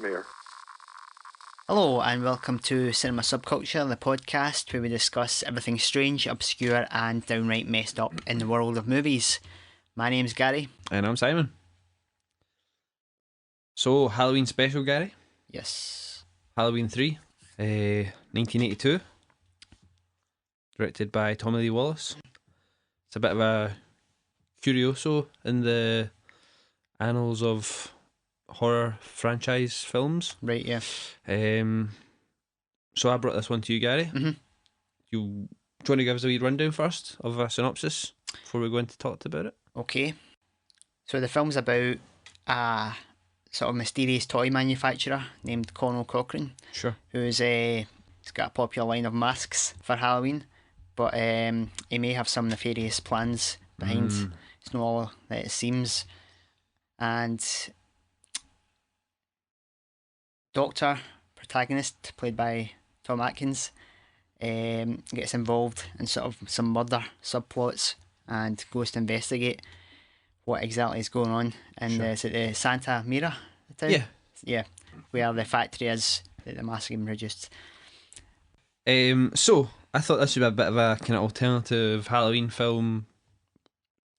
here. Hello and welcome to Cinema Subculture, the podcast where we discuss everything strange, obscure and downright messed up in the world of movies. My name's Gary. And I'm Simon. So, Halloween special, Gary? Yes. Halloween 3, 1982. Directed by Tommy Lee Wallace. It's a bit of a curioso in the annals of horror franchise films. Right, yeah. So I brought this one to you, Gary. Mm-hmm. Do you want to give us a wee rundown first of a synopsis before we go into talk about it? Okay. So the film's about a sort of mysterious toy manufacturer named Conal Cochrane. Sure. Who's he's got a popular line of masks for Halloween, but he may have some nefarious plans behind. It's not all that it seems. And Doctor, protagonist, played by Tom Atkins, gets involved in sort of some murder subplots and goes to investigate what exactly is going on in is it the Santa Mira town? Yeah, where the factory is that the mask has been produced. So I thought this would be a bit of a kind of alternative Halloween film,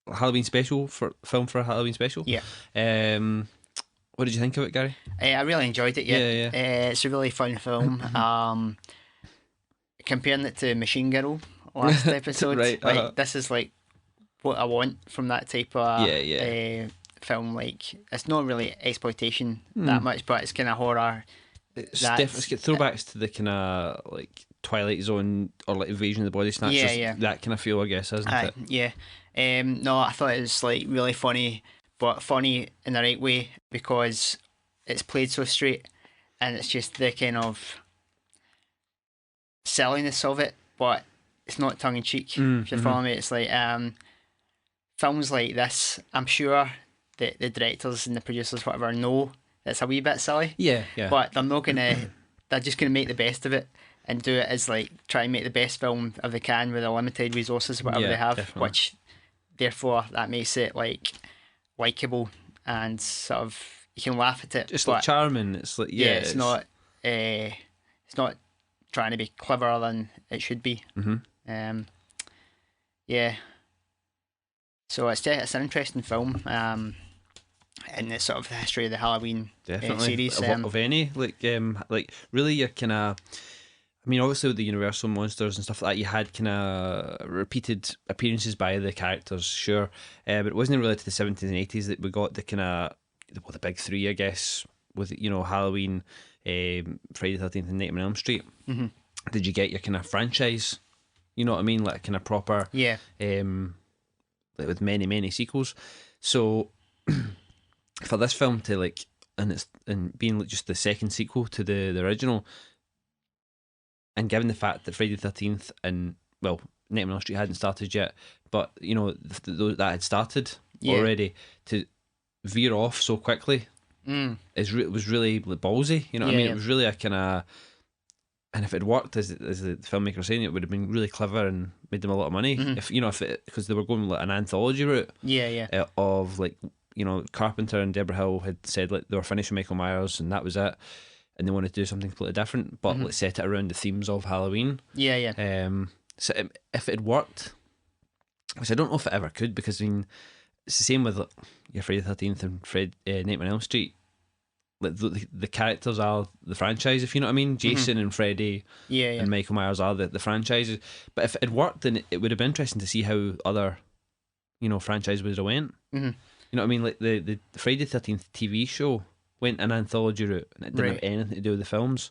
Halloween special for a Halloween special. Yeah. What did you think of it, Gary? I really enjoyed it. Yeah. Yeah. It's a really fun film. Comparing it to Machine Girl last episode, Right, like this is like what I want from that type of film. Like it's not really exploitation that much, but it's kind of horror. It's got throwbacks to the kind of like Twilight Zone or like Invasion of the Body Snatchers. Yeah. That kind of feel, I guess, isn't it? Yeah. No, I thought it was like really funny, but funny in the right way because it's played so straight, and it's just the kind of silliness of it, but it's not tongue in cheek. If you follow me, it's like films like this. I'm sure that the directors and the producers, whatever, know it's a wee bit silly. Yeah. But they're not gonna. They're just gonna make the best of it and do it as like try and make the best film if they can with the limited resources, whatever they have. Definitely. Which, therefore, that makes it like likable and sort of you can laugh at it. It's but like charming. It's like it's not. It's not trying to be cleverer than it should be. Yeah. So it's an interesting film. In the sort of history of the Halloween series, of any like really you kind of. I mean, obviously with the Universal monsters and stuff like that, you had kind of repeated appearances by the characters, sure, but it wasn't really to the 70s and 80s that we got the kind of the big three, I guess, with Halloween, Friday the 13th, and Nightmare on Elm Street. Did you get your kind of franchise? You know what I mean, like kind of proper, like with many sequels. So for this film to like, and being like just the second sequel to the original. And given the fact that Friday the 13th and, well, Nightmare on Elm Street hadn't started yet, but, that had started already, to veer off so quickly was really ballsy, you know what I mean? It was really a kind of... And if it worked, as the filmmaker was saying, it would have been really clever and made them a lot of money. Because they were going like an anthology route. Of like, Carpenter and Deborah Hill had said like they were finished with Michael Myers and that was it. And they wanted to do something completely different, but let's set it around the themes of Halloween. So if it had worked, which I don't know if it ever could, because I mean, it's the same with like, your Friday the 13th and Nightmare on Elm Street. Like the characters are the franchise, if you know what I mean. Jason and Freddy and Michael Myers are the franchises. But if it had worked, then it would have been interesting to see how other, franchises would have went. You know what I mean? Like the Friday the 13th TV show went an anthology route and it didn't have anything to do with the films,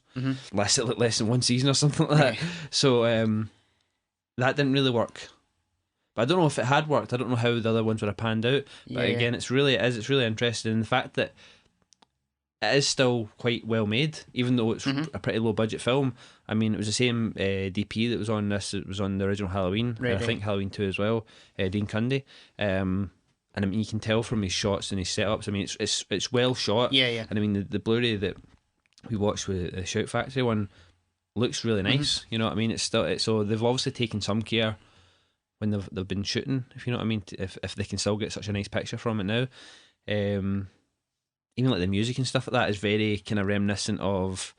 less than one season or something like that. So that didn't really work. But I don't know if it had worked. I don't know how the other ones would have panned out. But again, it's really interesting in the fact that it is still quite well made, even though it's a pretty low budget film. I mean, it was the same DP that was on this. It was on the original Halloween. I think Halloween 2 as well. Dean Cundy. And I mean, you can tell from his shots and his setups. I mean, it's well shot. Yeah. And I mean, the Blu-ray that we watched with the Shout Factory one looks really nice. You know what I mean? So they've obviously taken some care when they've been shooting. If you know what I mean, if they can still get such a nice picture from it now. even like the music and stuff like that is very kind of reminiscent of,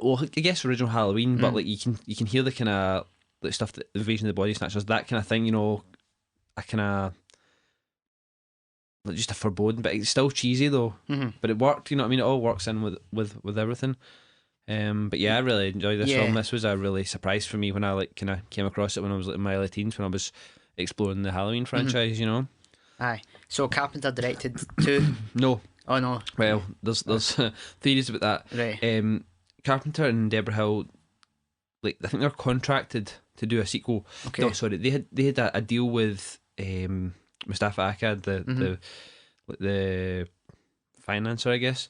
well, I guess original Halloween, but like you can hear the kind of like stuff, that the Invasion of the Body Snatchers, that kind of thing, you know, a kind of like just a foreboding, but it's still cheesy though. But it worked, you know what I mean? It all works in with everything. But yeah, I really enjoyed this film. This was a really surprise for me when I like kind of came across it when I was like in my early teens, when I was exploring the Halloween franchise. You know. Aye. So Carpenter directed two. No. Oh no. Well, there's theories about that. Right. Carpenter and Deborah Hill, like I think they're contracted to do a sequel. Okay. No, sorry, they had a deal with Mustafa Akkad, the financer, I guess,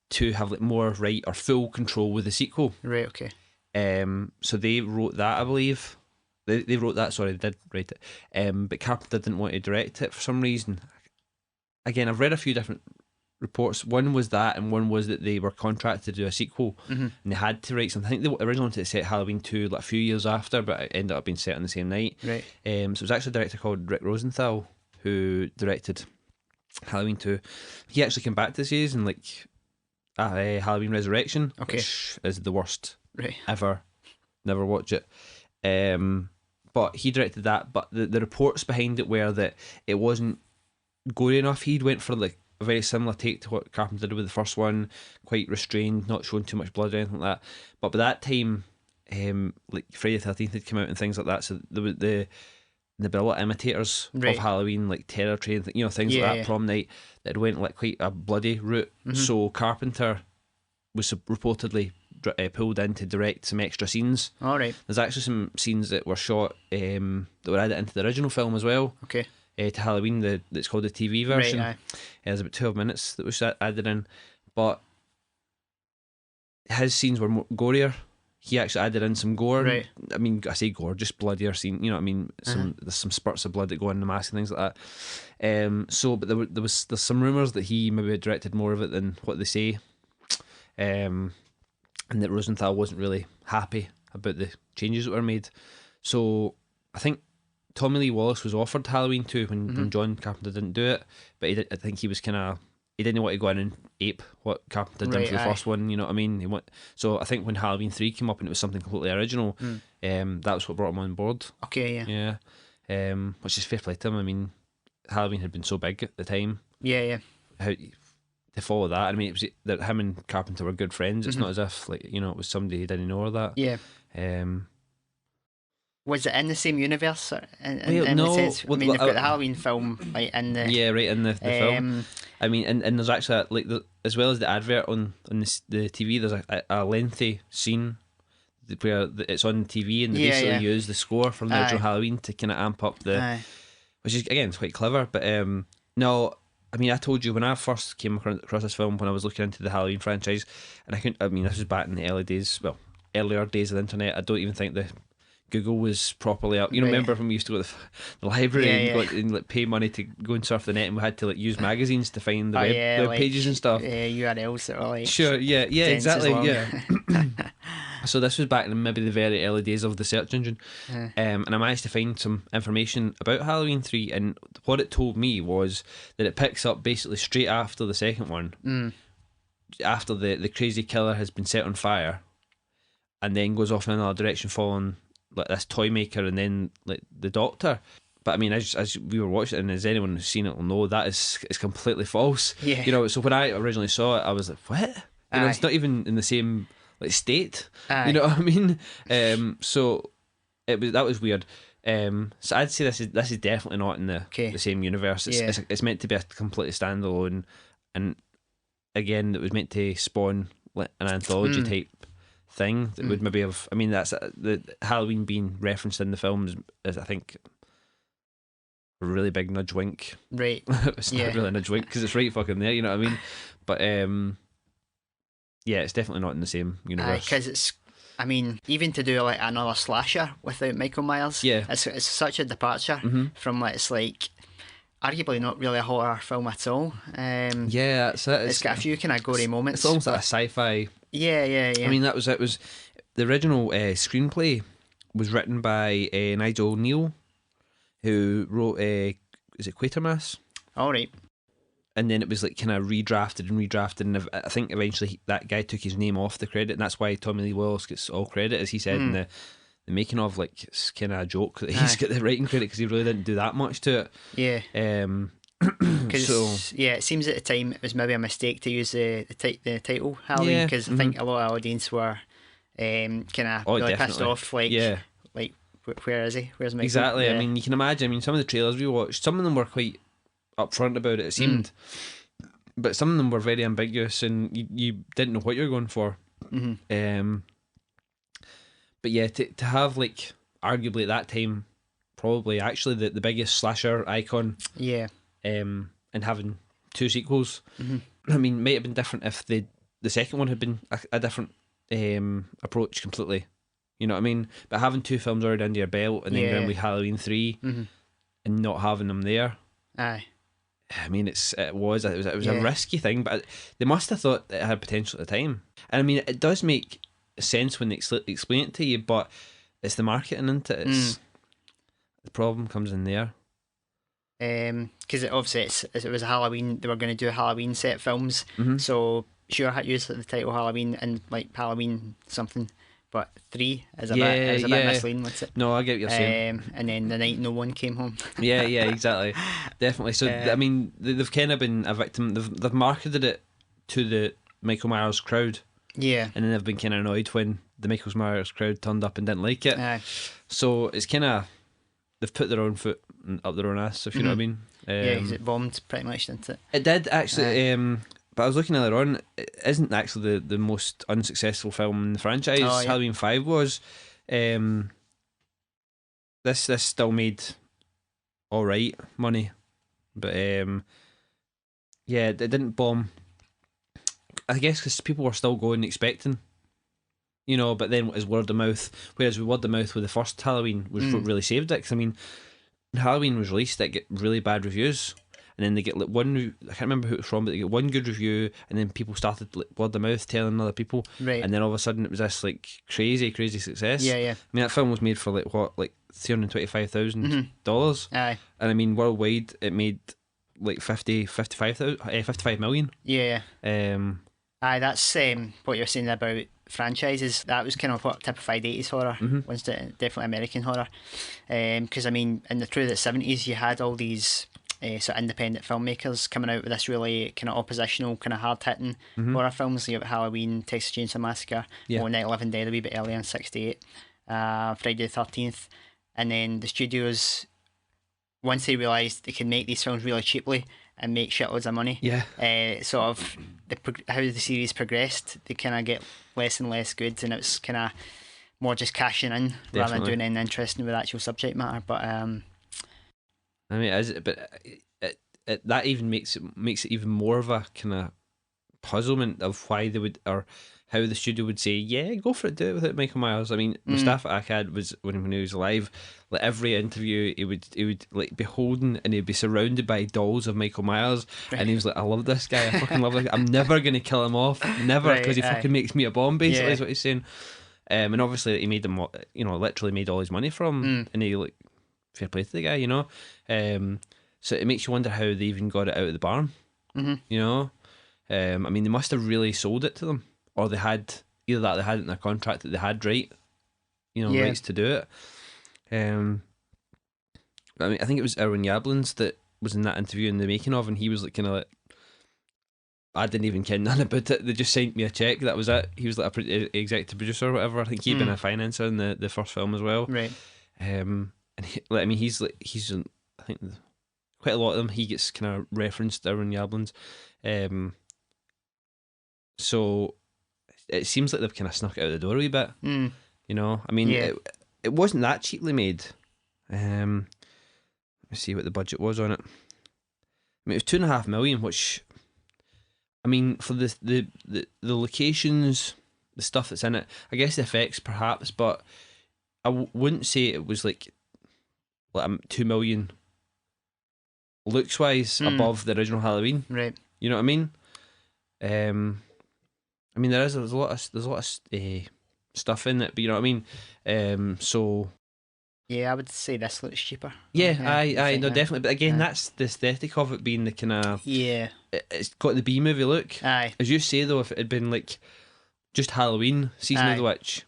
to have like more right or full control with the sequel. Right. Okay. So they wrote that, I believe. They wrote that. Sorry, they did write it. But Carpenter didn't want to direct it for some reason. Again, I've read a few different reports. One was that, and one was that they were contracted to do a sequel, and they had to write something. I think they originally wanted to set Halloween 2 like a few years after, but it ended up being set on the same night. Right. So it was actually a director called Rick Rosenthal who directed Halloween 2. He actually came back to the series and like Halloween Resurrection, which is the worst ever. Never watch it. But he directed that, but the reports behind it were that it wasn't gory enough. He'd went for like a very similar take to what Carpenter did with the first one, quite restrained, not showing too much blood or anything like that. But by that time, like Friday the 13th had come out and things like that, so there was there'd been a lot of imitators of Halloween, like Terror Train, you know, things like that, Prom Night, that went like quite a bloody route. So Carpenter was reportedly pulled in to direct some extra scenes. All right. There's actually some scenes that were shot that were added into the original film as well. Okay. To Halloween, that's called the TV version. Right. There's about 12 minutes that was added in, but his scenes were more gorier. He actually added in some gore. Right. I mean, I say gore, just bloodier scene. You know what I mean? There's some spurts of blood that go in the mask and things like that. But there's some rumours that he maybe directed more of it than what they say. And that Rosenthal wasn't really happy about the changes that were made. So I think Tommy Lee Wallace was offered Halloween 2 when John Carpenter didn't do it, but I think he was he didn't want to go in and ape what Carpenter did for the first one, you know what I mean? So I think when Halloween 3 came up and it was something completely original, that was what brought him on board. Okay, yeah. Which is fair play to him. I mean, Halloween had been so big at the time. Yeah. How to follow that, I mean, it was that him and Carpenter were good friends. It's not as if, like, you know, it was somebody he didn't know or that. Yeah. Was it in the same universe? No. They've got the Halloween film right in the... Yeah, right in the film. I mean, and there's actually, as well as the advert on the TV, there's a lengthy scene where it's on TV and they basically use the score from the original Halloween to kind of amp up which is, again, it's quite clever. But no, I mean, I told you when I first came across this film, when I was looking into the Halloween franchise, and this was back in the earlier days of the internet. I don't even think the Google was properly up. You know, remember when we used to go to the library and like pay money to go and surf the net, and we had to like use magazines to find the web pages and stuff. Yeah, URLs that were like exactly. Yeah. So this was back in maybe the very early days of the search engine, and I managed to find some information about Halloween 3, and what it told me was that it picks up basically straight after the second one, after the crazy killer has been set on fire, and then goes off in another direction, following like this toy maker and then like the doctor. But I mean, as we were watching it, and as anyone who's seen it will know, that is completely false. Yeah. You know, so when I originally saw it, I was like, what? You know, it's not even in the same like state. You know what I mean? So that was weird. So I'd say this is definitely not in the same universe. It's meant to be a completely standalone, and again, it was meant to spawn like an anthology type thing that would maybe have. I mean, that's the Halloween being referenced in the film is I think a really big nudge wink. Right. It's not really a nudge wink because it's right fucking there. You know what I mean? But yeah, it's definitely not in the same universe. Because it's. I mean, even to do like another slasher without Michael Myers, it's such a departure from it's like arguably not really a horror film at all. It's got a few kind of gory moments. It's almost like a sci-fi. Yeah. I mean, it was the original screenplay was written by Nigel Neal, who wrote is it Quatermass? All right. and then it was like kind of redrafted, and I think eventually that guy took his name off the credit, and that's why Tommy Lee Wallace gets all credit, as he said in the making of. Like, it's kind of a joke that he's got the writing credit because he really didn't do that much to it. Yeah. Because So it seems at the time it was maybe a mistake to use the title Halloween, because I think a lot of audience were kind of really pissed definitely. off. Like, Yeah, like where is he? Where's Michael? exactly. I Yeah. mean, you can imagine. I mean, some of the trailers we watched, some of them were quite upfront about it. It seemed, but some of them were very ambiguous, and you didn't know what you were going for. But yeah, to have, like, arguably at that time, probably actually the biggest slasher icon, Yeah. and having two sequels. I mean, might have been different if the second one had been a different approach completely. You know what I mean? But having two films already under your belt, and then going with Halloween 3 and not having them there. Aye. I mean, it was a risky thing, but they must have thought it had potential at the time. And I mean, it does make sense when they explain it to you, but it's the marketing into it. The problem comes in there. Because obviously it was a Halloween. They were going to do Halloween set films, so sure, I had used the title Halloween and like Halloween something, but 3 is a bit misleading. What's it? No, I get what you're saying. And then the night no one came home. yeah, exactly, definitely. So I mean, they've kind of been a victim. They've marketed it to the Michael Myers crowd. Yeah. And then they've been kind of annoyed when the Michael Myers crowd turned up and didn't like it. So it's kind of, they've put their own foot up their own ass, if you know what I mean. Yeah, because it bombed pretty much, didn't it? It did actually. But I was looking earlier on. It isn't actually the most unsuccessful film in the franchise. Oh, yeah. Halloween 5 was. This still made all right money, but yeah, it didn't bomb. I guess because people were still going expecting, you know. But then it was word of mouth. Whereas with word of mouth with the first Halloween was what really saved it. Because I mean, when Halloween was released, it get really bad reviews. And then they get like one, I can't remember who it was from, but they get one good review, and then people started like word of mouth telling other people, Right. and then all of a sudden it was this like crazy success. Yeah. I mean, that film was made for like $325,000. Aye. And I mean, worldwide it made like 55 million. Yeah. Aye, that's what you're saying about franchises. That was kind of what typified 80s horror, was definitely American horror. Because I mean, through the 70s, you had all these sort of independent filmmakers coming out with this really kind of oppositional, kind of hard hitting horror films. You have Halloween, Texas Chainsaw Massacre, Night of the Living Dead a wee bit earlier in '68, Friday the 13th, and then the studios, once they realised they could make these films really cheaply and make shitloads of money, sort of how the series progressed, they kind of get less and less good, and it's kind of more just cashing in rather than doing anything interesting with actual subject matter. But I mean, but that even makes it even more of a kind of puzzlement of why they would, or how the studio would say, yeah, go for it, do it without Michael Myers. I mean, Mustafa Akkad was, when he was alive, like every interview he would like be holding, and he'd be surrounded by dolls of Michael Myers, and he was like, I love this guy, I fucking love this guy. I'm never gonna kill him off, never, because he fucking makes me a bomb, basically, is what he's saying. And obviously he made them, you know, literally made all his money from, and he, like, fair play to the guy, you know. So it makes you wonder how they even got it out of the barn, you know. I mean, they must have really sold it to them, or they had either that, they had it in their contract that they had rights to do it. I mean, I think it was Erwin Yablans that was in that interview in the making of, and he was like, kind of like, I didn't even care nothing about it. They just sent me a check. That was it. He was like a executive producer or whatever. I think he'd been a financer in the first film as well. Right. And I mean, he's in, I think quite a lot of them. He gets kind of referenced, Erwin Yablans. So it seems like they've kind of snuck it out the door a wee bit. You know, I mean, it wasn't that cheaply made. Let me see what the budget was on it. I mean, it was $2.5 million, which, I mean, for the locations, the stuff that's in it, I guess the effects perhaps, but I wouldn't say it was like $2 million looks wise above the original Halloween. Right. You know what I mean? I mean, there's a lot of stuff in it, but you know what I mean. So Yeah, I would say this looks cheaper. Yeah, Yeah, you I think, no, yeah. definitely. But again, Yeah. that's the aesthetic of it being the kind of Yeah. it's got the B movie look. Aye. As you say though, if it had been like just Halloween, Season of the Aye. Witch,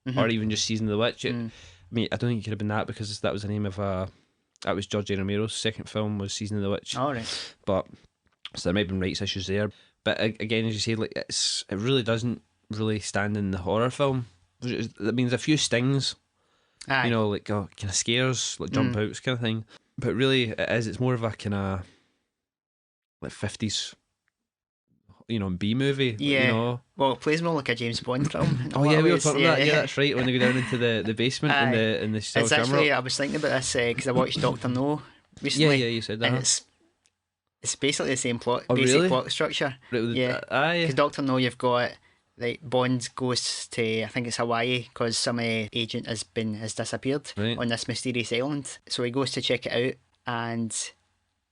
or Mhm. even just Season of the Witch, Mm. I mean, I don't think it could have been that because that was the name of that was George A. Romero's second film was Season of the Witch. All right. But so there might have been rights issues there. But again, as you say, like it really doesn't really stand in the horror film. I mean, there's a few stings, Aye. you know, like kind of scares, like jump outs kind of thing. But really, it's more of a kind of like 50s, you know, B movie. Yeah. You know. Well, it plays more like a James Bond film. In a Oh lot yeah, of we were ways. talking about that. Yeah, that's right. When they go down into the basement Aye. in the cell It's camera. actually, I was thinking about this because I watched Doctor No recently. Yeah, you said that. And it's basically the same plot, Oh, basic really? plot structure. Right, Yeah. aye. Because Doctor No, you've got like Bond goes to, I think it's Hawaii, because some agent has disappeared Right. on this mysterious island. So he goes to check it out and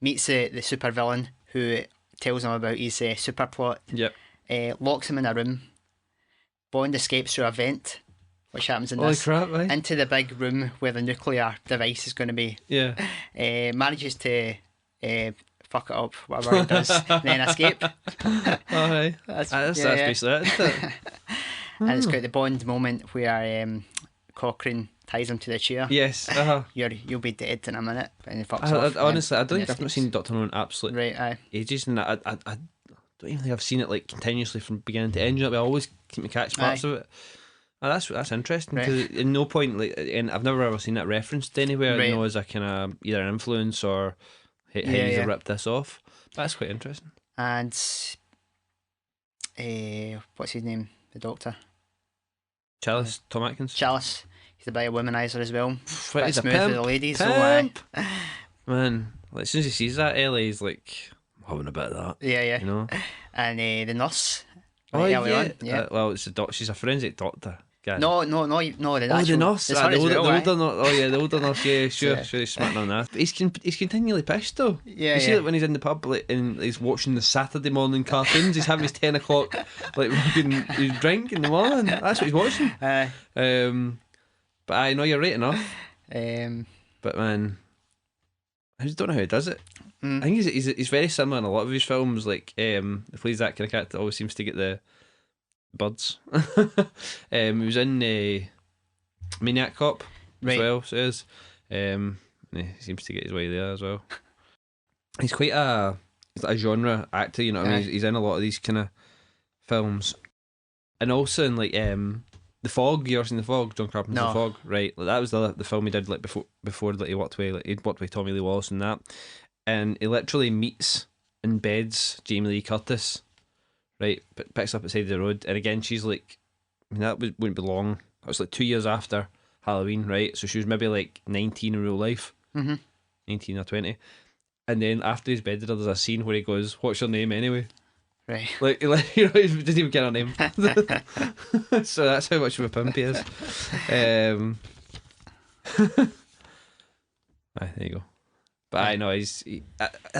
meets the super villain who tells him about his super plot. Yep. Locks him in a room. Bond escapes through a vent, which happens in Holy this, crap, right? into the big room where the nuclear device is going to be. Yeah. Manages to fuck it up, whatever he does, and then escape. Aye. That's, That's yeah, yeah. basically it, isn't it? And it's got the Bond moment where Cochrane ties him to the chair. Yes. You'll be dead in a minute, and he fucks I, off. honestly, I don't and think I've not escapes. seen Doctor No in absolute Right, aye. ages, and I don't even think I've seen it like continuously from beginning to end. You know, I always keep me catch parts Aye. of it. Oh, that's interesting. Right. 'Cause in no point, like, and I've never ever seen that referenced anywhere. Right. You know, as a kind of either an influence or how Yeah, you yeah. ripped this off. That's quite interesting. And what's his name? The Doctor. Chalice, Tom Atkins. Chalice. He's a bit of a womanizer as well. Right, Bit he's a smooth with pimp. the ladies. So aye. Pimp. Man, like, as soon as he sees that, Ellie, he's like, I'm having a bit of that. Yeah, yeah. You know. And the nurse. Oh right yeah, early on, yeah. well, it's a she's a forensic doctor. Guy. No, the Oh, the actual, nurse. it's Ah, her the as older, well, the aye. older nurse. Oh yeah, the older nurse. Yeah, sure, Yeah. sure. He's smacking on that. But he's continually pissed though. Yeah, You see yeah. it when he's in the pub, like, and he's watching the Saturday morning cartoons. He's having his 10 o'clock, like, fucking his drink in the morning. That's what he's watching. But I know you're right enough. But man, I just don't know how he does it. I think he's very similar in a lot of his films. Like, he plays that kind of character that always seems to get the birds. He was in Maniac Cop Right. as well, so he is. And he seems to get his way there as well. He's quite he's like a genre actor, you know what I mean? Aye. He's in a lot of these kind of films. And also in like The Fog, you ever seen The Fog? John Carpenter's No. The Fog, right? Like, that was the film he did like before like, he worked with Tommy Lee Wallace and that. And he literally meets and beds Jamie Lee Curtis, right? Picks up at the side of the road, and again she's like, I mean wouldn't be long. That was like 2 years after Halloween, right? So she was maybe like 19 in real life, 19 or 20. And then after he's bedded her, there's a scene where he goes, "What's your name anyway?" Right. Like you know, he doesn't even get her name. So that's how much of a pimp he is. Aye, there you go. But I know I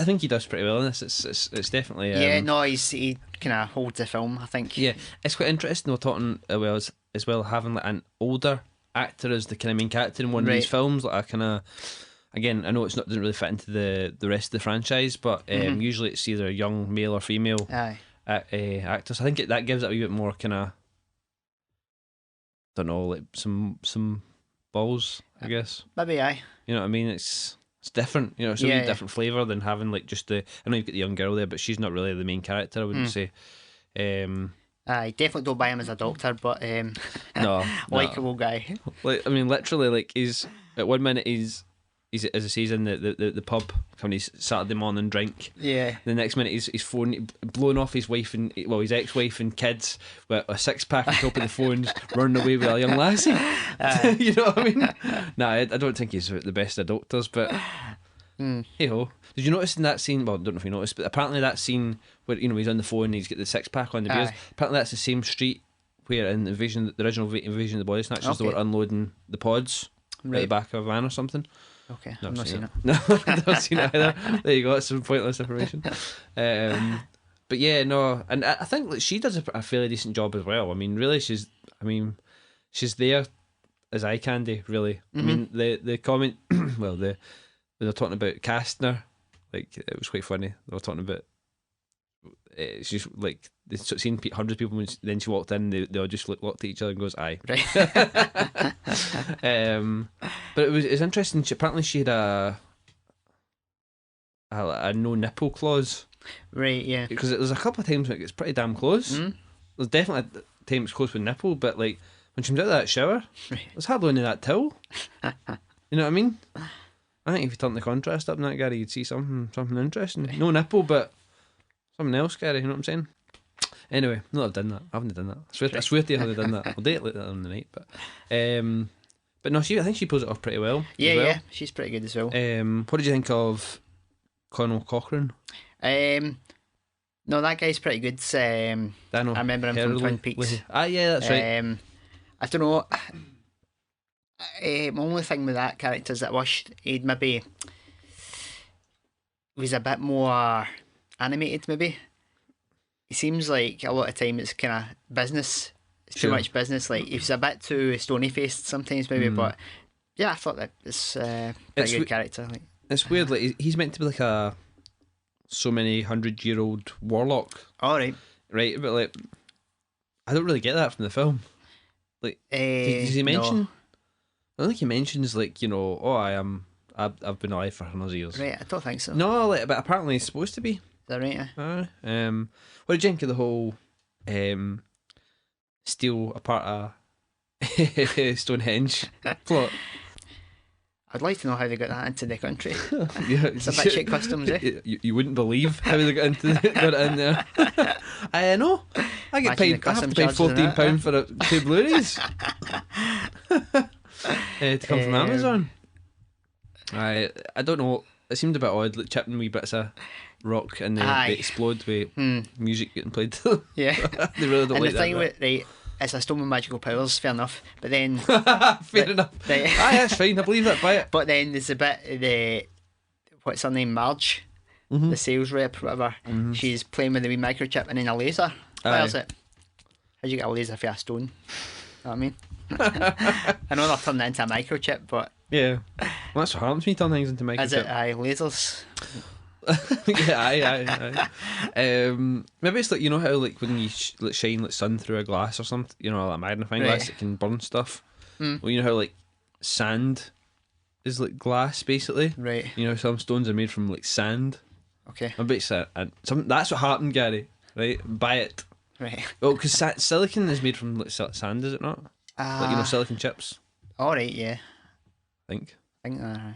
think he does pretty well in this. It's definitely Yeah, no, he kind of holds the film, I think. yeah. It's quite interesting though, talking as well having like an older actor as the kind of main character in one of these Right. films. Like, I kind of, again, I know doesn't really fit into the rest of the franchise, but usually it's either a young male or female Aye. actors. I think that gives it a wee bit more kind of, don't know, like some balls, I guess. Maybe aye. You know what I mean? It's different. You know, it's a wee Yeah. different flavour than having like just the. I know you've got the young girl there, but she's not really the main character. I wouldn't say. Aye, definitely don't buy him as a doctor, but No, likeable guy. Like, I mean, literally, like, he's at 1 minute he's as I say, he's in the pub having his Saturday morning drink. Yeah. The next minute he's blowing off his wife and his ex-wife and kids with a 6-pack on top of the phones, running away with a young lassie. You know what I mean? Nah, I don't think he's the best of doctors, but hey ho. Did you notice in that scene? Well, I don't know if you noticed, but apparently that scene where he's on the phone and he's got the 6-pack on the beers. Aye. Apparently that's the same street where in the original Invasion of the Body Snatchers they Okay. were unloading the pods at the Right. back of a van or something. Okay, No, I've not seen it. No, I've not seen it either. There you go. It's some pointless information. But yeah, no, and I think that she does a fairly decent job as well. I mean, really, she's there as eye candy. Really, I mean the comment. Well, when they're talking about Castner, like it was quite funny. They were talking about. It's just like they've seen hundreds of people. Then she walked in. They all just looked at each other and goes, "Aye." Right. But it's interesting. Apparently, she had a no nipple clause. Right. Yeah. Because there's a couple of times when it gets pretty damn close. There's definitely a time it's close with nipple, but like when she comes out of that shower, there's hardly any of that till. You know what I mean? I think if you turn the contrast up in that, Gary, you'd see something interesting. No nipple, but something else, Gary. You know what I'm saying? Anyway, no, I've done that. I haven't done that. I swear to you, I haven't done that. I'll do it later on the night, but no, I think she pulls it off pretty well. Yeah, well. yeah, she's pretty good as well. What did you think of Conal Cochrane? No, that guy's pretty good. I remember him from Twin Peaks. Yeah, that's right. I don't know. My only thing with that character is that I wish he'd maybe was a bit more animated. Maybe he seems like a lot of time it's kind of business. It's too much business. Like he's a bit too stony faced sometimes, maybe. But yeah, I thought that it's pretty good character. Like, it's weird. Like he's meant to be like a so many 100-year-old warlock. All right, but like I don't really get that from the film. Like, does he mention? No. I don't think he mentions like I've been alive for hundreds of years. Right, I don't think so. No, like, but apparently he's supposed to be. Is that right? What did you think of the whole steal apart a Stonehenge plot? I'd like to know how they got that into the country. Yeah, it's a bit shit customs, eh? You wouldn't believe how they got it in there. I know. I get paid. I have to pay £14 for 2 Blu-rays to come from Amazon. I don't know. It seemed a bit odd, like chipping wee bits of rock and they explode with music getting played. Yeah, they really don't and like the thing that. With right, it's a stone with magical powers. Fair enough, but then fair enough. That's fine. I believe that. Buy it. But then there's a bit of the what's her name, Marge, the sales rep, whatever. She's playing with the wee microchip and then a laser. Where's it? How'd you get a laser for a stone? You know what I mean? I know they're turning it into a microchip, but yeah, well, that's what happens when you turn things into microchip. Is it? Aye, lasers. Yeah, aye. Maybe it's like, you know how like when you shine like sun through a glass or something, you know, like a magnifying glass, it can burn stuff. Well, you know how like sand is like glass basically, right? You know, some stones are made from like sand. Okay, I bet that, and that's what happened, Gary. Right, buy it. Right. Oh, because silicon is made from like sand, is it not? Like, you know, silicon chips. All right, yeah. I think. Aye.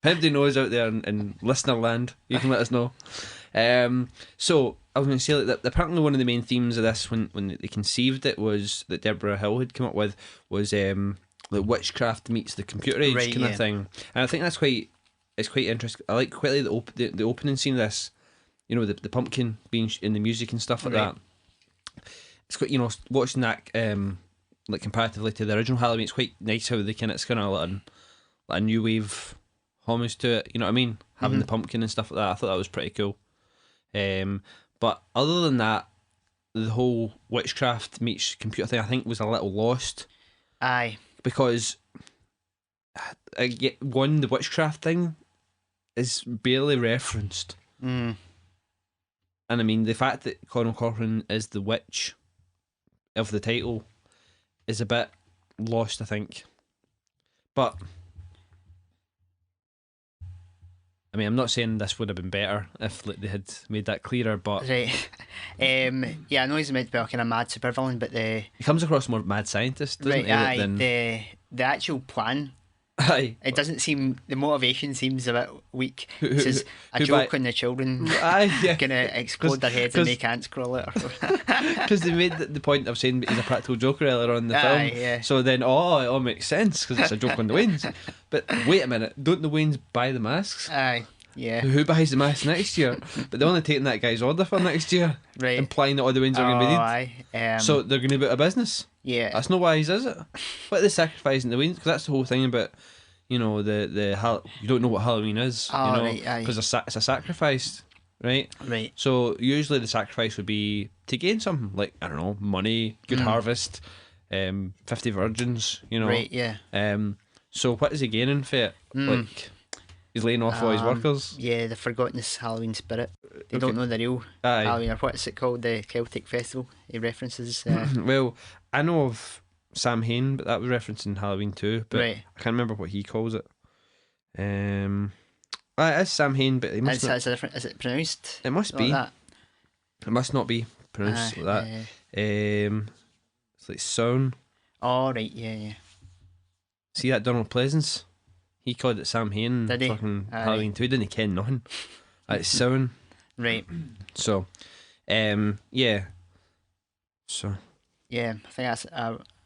If anybody knows out there in listener land, you can let us know. So I was going to say that apparently one of the main themes of this, when they conceived it, was that Deborah Hill had come up with was like witchcraft meets the computer age kind of thing, and I think that's quite interesting. I like quite like the opening scene of this. You know, the pumpkin being in the music and stuff like that. It's quite, you know, watching that like comparatively to the original Halloween. It's quite nice how they it's kind of like a new wave homage to it, you know what I mean? Having the pumpkin and stuff like that. I thought that was pretty cool. But other than that, the whole witchcraft meets computer thing, I think, was a little lost. Aye. Because the witchcraft thing is barely referenced. And I mean, the fact that Conal Cochrane is the witch of the title is a bit lost, I think. But I mean, I'm not saying this would have been better if like, they had made that clearer, but right. Yeah, I know he's meant to be a kind of mad supervillain, but he comes across more mad scientist, doesn't he? Aye, than... the actual plan. Aye. It doesn't seem, the motivation seems a bit weak. It says a joke on the children gonna explode their heads and make ants crawl out. Because they made the point of saying he's a practical joker earlier on in the film. Yeah. So then, it all makes sense because it's a joke on the Waynes. But wait a minute, don't the Waynes buy the masks? Aye. Yeah. Who buys the masks next year? But they're only taking that guy's order for next year, right? Implying that all the Waynes are going to be dead. So they're going to be out of business. Yeah. That's not wise, is it? But they're sacrificing the Waynes, because that's the whole thing about, you know, you don't know what Halloween is, you know, because it's a sacrifice, right? Right. So usually the sacrifice would be to gain something, like, I don't know, money, good harvest, 50 virgins, you know. Right, yeah. So what is he gaining for it? Like, he's laying off all his workers? Yeah, they've forgotten this Halloween spirit. They Okay. don't know the real Aye. Halloween, or what's it called, the Celtic festival. He references. Well, I know of Sam Hain, but that was referencing Halloween too. But Right. I can't remember what he calls it. It is Sam Hain, but he must not. It's a different. Is it pronounced? It must like be. that? It must not be pronounced like that. It's like sound. Oh right, yeah. See that Donald Pleasance? He called it Sam Hain. Did he? Fucking Aye. Halloween too. Didn't he ken nothing? It's sound. Right. So, yeah. So. Yeah, I think that's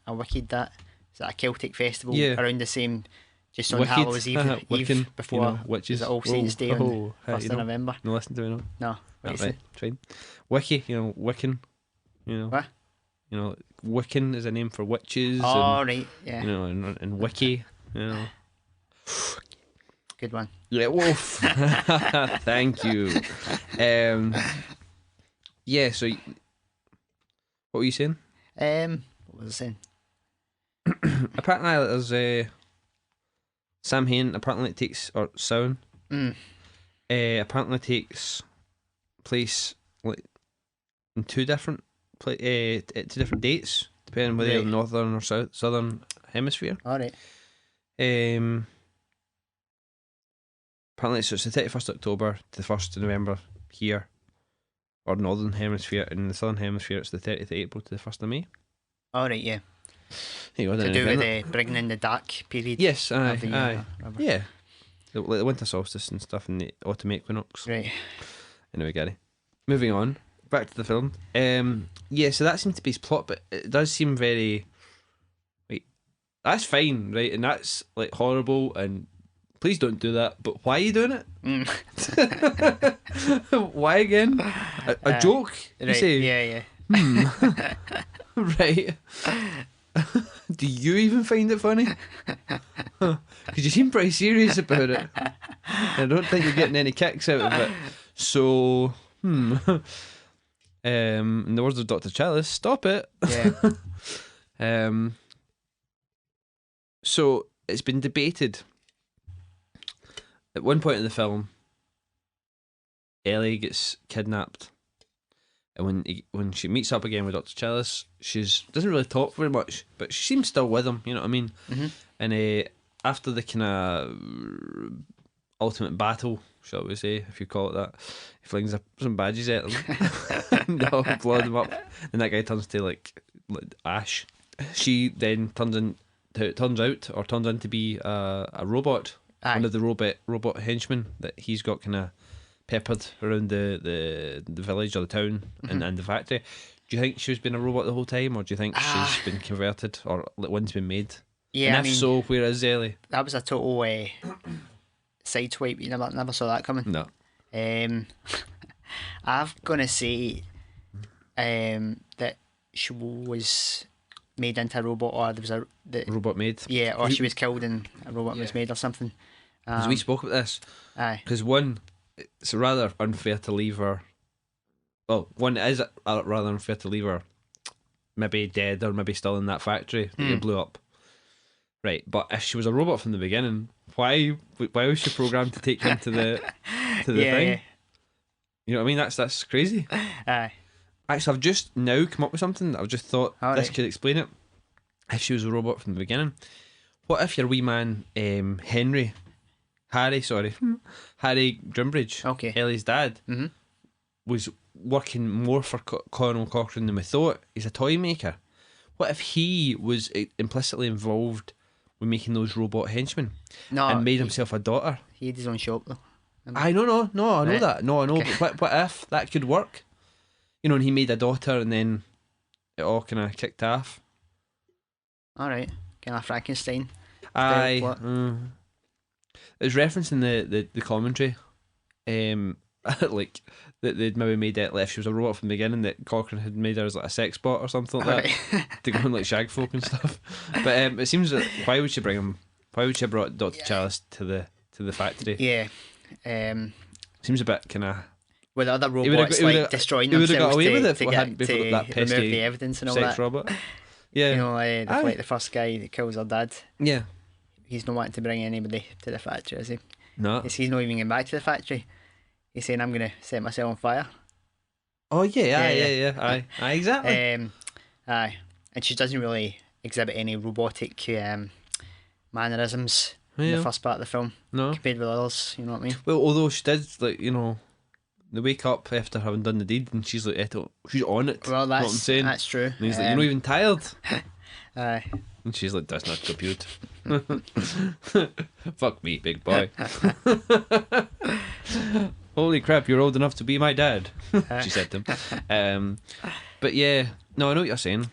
a wicked that. Is that a Celtic festival Yeah. around the same, just on Wicked. Hallows Eve, Wiccan, before you know, witches. is it All Saints Day on you 1st of know. November? No, listen to me now. No, what is Right, it? fine. Wiki, you know, Wiccan, you know. What? You know, Wiccan is a name for witches. Oh and, right, yeah, you know, and Wiki, you know. good one. Yeah, wolf. Thank you. Yeah. So, what were you saying? What was I saying? Apparently, there's Sam Hain. Apparently, it takes or sound. Apparently, takes place like in two different at two different dates, depending on whether you're Right. northern or southern hemisphere. All right. Apparently, so it's the 31st October to the 1st of November here, or northern hemisphere. In the southern hemisphere, it's the 30th of April to the 1st of May. All right, yeah. Hey, I To didn't do know with that. bringing in the dark period. Yes, aye, of the year, aye. whatever. Yeah. Like the winter solstice and stuff and the autumn equinox. Right. Anyway, Gary. Moving on. Back to the film. Yeah, so that seems to be his plot, but it does seem very... Wait, that's fine, right? And that's, like, horrible, and please don't do that. But why are you doing it? Why again? A joke? You Right. say? Yeah. Right. Do you even find it funny? Because you seem pretty serious about it. I don't think you're getting any kicks out of it. So, in the words of Dr. Chalice, stop it. Yeah. So it's been debated. At one point in the film, Ellie gets kidnapped. And when she meets up again with Dr. Chalice, doesn't really talk very much, but she seems still with him, you know what I mean? Mhm. And after the kind of ultimate battle, shall we say, if you call it that, he flings some badges at them. And they'll blow them up. And that guy turns to like ash. She then turns out to be a robot. Aye. One of the robot henchmen that he's got kind of peppered around the village or the town and the factory. Do you think she's been a robot the whole time, or do you think she's been converted, or like one's been made? Yeah. And if so, where is Ellie? That was a total sideswipe. You never saw that coming. No. I'm gonna say that she was made into a robot, or there was Robot made. yeah, or she was killed and a robot was made or something. Because we spoke about this. Aye. Because one, it's rather unfair to leave her. Well, one, it is rather unfair to leave her maybe dead or maybe still in that factory that they blew up. Right, but if she was a robot from the beginning, why was she programmed to take him to the thing? Yeah. You know what I mean? That's crazy. Aye. Actually, I've just now come up with something that I've just thought All this right. could explain it. If she was a robot from the beginning, what if your wee man Harry Drimbridge, Okay. Ellie's dad, Mhm. was working more for Conal Cochrane than we thought? He's a toy maker. What if he was implicitly involved with making those robot henchmen No. and made himself a daughter? He had his own shop though. I know Right. that. No, I know. Okay. But what if that could work? You know, and he made a daughter, and then it all kind of kicked off. All right. Kind of Frankenstein. Aye. plot. It's referencing the commentary, like that they'd maybe made it like if she was a robot from the beginning, that Cochrane had made her as like a sex bot or something like that Alright. to go and like shag folk and stuff. But it seems that why would she bring him? Why would she have brought Dr. Chalice to the factory? Yeah. Seems a bit kind of. With other would've robots got- he like would've- destroying he would've got themselves away to, with it if to it get hadn't been for to that remove pesky the evidence and all sex that. robot. Yeah. You know, Aye. like the first guy that kills her dad. Yeah. He's not wanting to bring anybody to the factory, is he? No. He's not even getting back to the factory. He's saying, I'm going to set myself on fire. Oh yeah, aye, Yeah, yeah. Aye, exactly. Aye. And she doesn't really exhibit any robotic mannerisms in Yeah. the first part of the film No. compared with others, you know what I mean? Well, although she did, like, you know, they wake up after having done the deed, and she's like, she's on it. Well, know what I'm saying? that's true. And he's like, you're not even tired. Aye. And she's like, that's not compute. Fuck me, big boy. Holy crap, you're old enough to be my dad. She said to him. But yeah, no, I know what you're saying.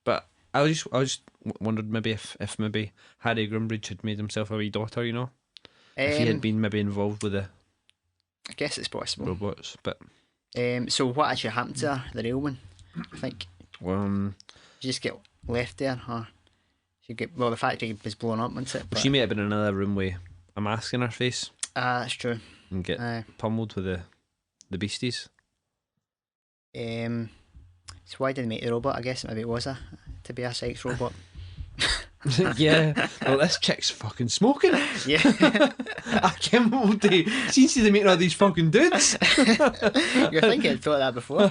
But I just wondered maybe if maybe Harry Grimbridge had made himself a wee daughter, you know, if he had been maybe involved with the I guess it's possible. robots. But So what actually happened to her, the real one? I think she just get left there, or the factory was blown up, wasn't it? But, she may have been in another room with a mask in her face that's true. and get pummeled with the beasties. So why did they make the robot? I guess maybe it was to be a sex robot. Yeah. Well, this chick's fucking smoking. Yeah. I can't believe seems to be making all these fucking dudes. You're thinking I'd thought that before.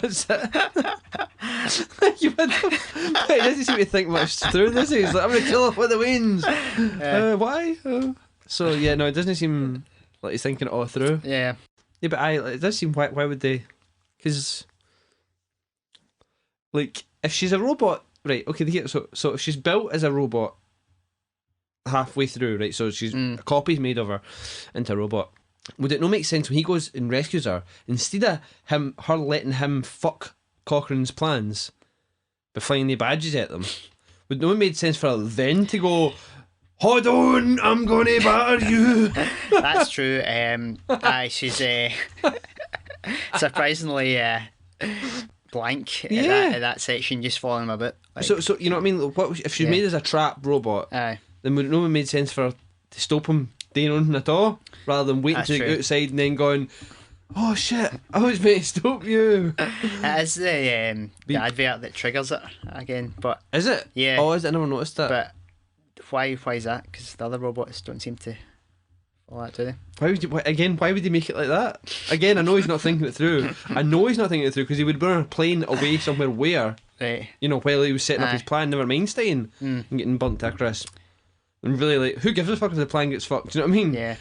You would. He doesn't seem to think much through this. He's like, I'm gonna kill off with the wings. Why? So yeah, no, it doesn't seem like he's thinking it all through. Yeah. Yeah, but it does seem why would they? Because like if she's a robot, right? Okay, so if she's built as a robot halfway through, right? So she's a copy made of her into a robot. Would it not make sense when he goes and rescues her, instead of her letting him fuck Cochrane's plans by flying the badges at them? Would it not make sense for her then to go, hold on, I'm gonna batter you? That's true. She's surprisingly blank at that section, just following him a bit. Like, So you know what I mean? What if she's made as a trap robot? Aye. Then would it not have made sense for her to stop him doing anything at all, rather than waiting That's to go true. outside and then going, oh shit, I was meant to stop you. It is the advert that triggers it again, but Is it? Yeah. Oh, is it? I never noticed that. but why is that? Because the other robots don't seem to follow that, do they? Why would he make it like that? Again, I know he's not thinking it through. I know he's not thinking it through because he would be on a plane away somewhere where, Right. you know, while he was setting up his plan, never mind staying and getting burnt to a crisp. And really, like, who gives a fuck if the plan gets fucked? Do you know what I mean? Yeah.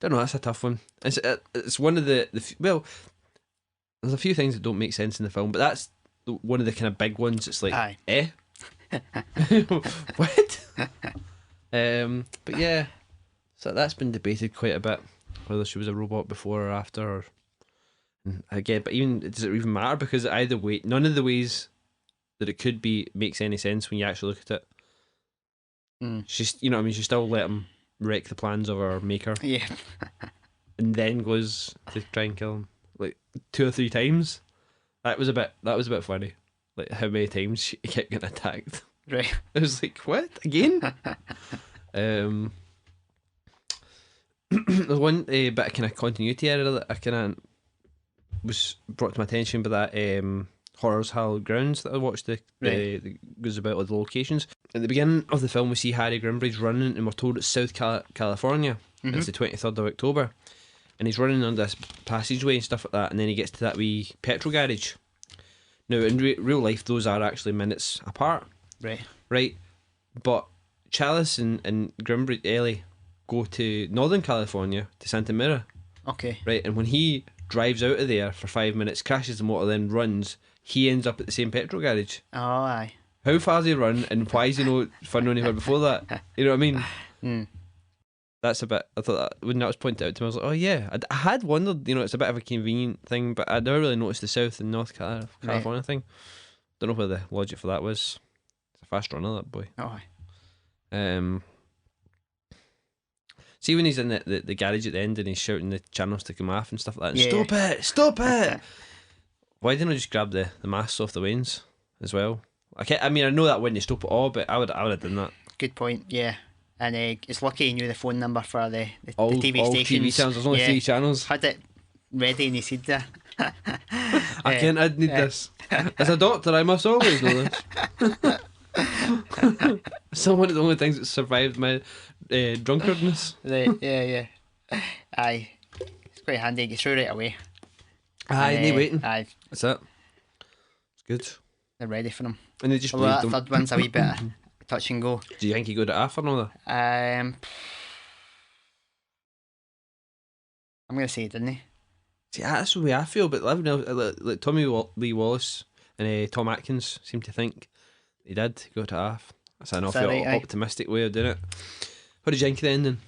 Don't know, that's a tough one. It's one of well, there's a few things that don't make sense in the film, but that's one of the kind of big ones. It's like, Aye. what? But yeah, so that's been debated quite a bit, whether she was a robot before or after. Or, again, but does it even matter? Because either way, none of the ways that it could be makes any sense when you actually look at it. She's, you know what I mean, she still let him wreck the plans of her maker. Yeah. And then goes to try and kill him like 2 or 3 times. That was a bit funny. Like how many times she kept getting attacked. Right. I was like, what? Again? There's one bit of kind of continuity error that I kind of was brought to my attention by that Horrors Hallowed Grounds that I watched that goes about all the locations. At the beginning of the film we see Harry Grimbridge running and we're told it's South California. It's the 23rd of October and he's running on this passageway and stuff like that, and then he gets to that wee petrol garage. Now in real life those are actually minutes apart. Right, but Chalice and Grimbridge Ellie go to Northern California, to Santa Mira. Okay. Right, and when he drives out of there for 5 minutes, crashes the motor, then runs, he ends up at the same petrol garage. Oh, aye. How far's he run, and why is he not fun anywhere before that? You know what I mean? That's a bit. I thought that when that was pointed out to me, I was like, oh yeah. I had wondered. You know, it's a bit of a convenient thing, but I never really noticed the South and North California thing. Don't know where the logic for that was. It's a fast runner, that boy. Oh, aye. See when he's in the garage at the end and he's shouting the channels to come off and stuff like that. And, stop it! Why didn't I just grab the masks off the wains as well? I mean, I know that wouldn't stop it all, but I would have done that. Good point. Yeah. And it's lucky he knew the phone number for the All TV stations. TV channels. There's only 3 channels. Had it ready and he said that. I can't. I need this. As a doctor, I must always know this. It's one of the only things that survived my drunkardness. Right, yeah. Aye. It's quite handy. It gets through right away. Aye, And, no waiting. Aye, That's it. It's good. they're ready for them. And they just Although bleed that them. third one's a wee bit touch and go. Do you think you go to half or no? I'm gonna say, didn't he? See, that's the way I feel. But like Tommy Lee Wallace and Tom Atkins seem to think he did go to half. That's an awful right, optimistic way of doing it. What did you think of the ending?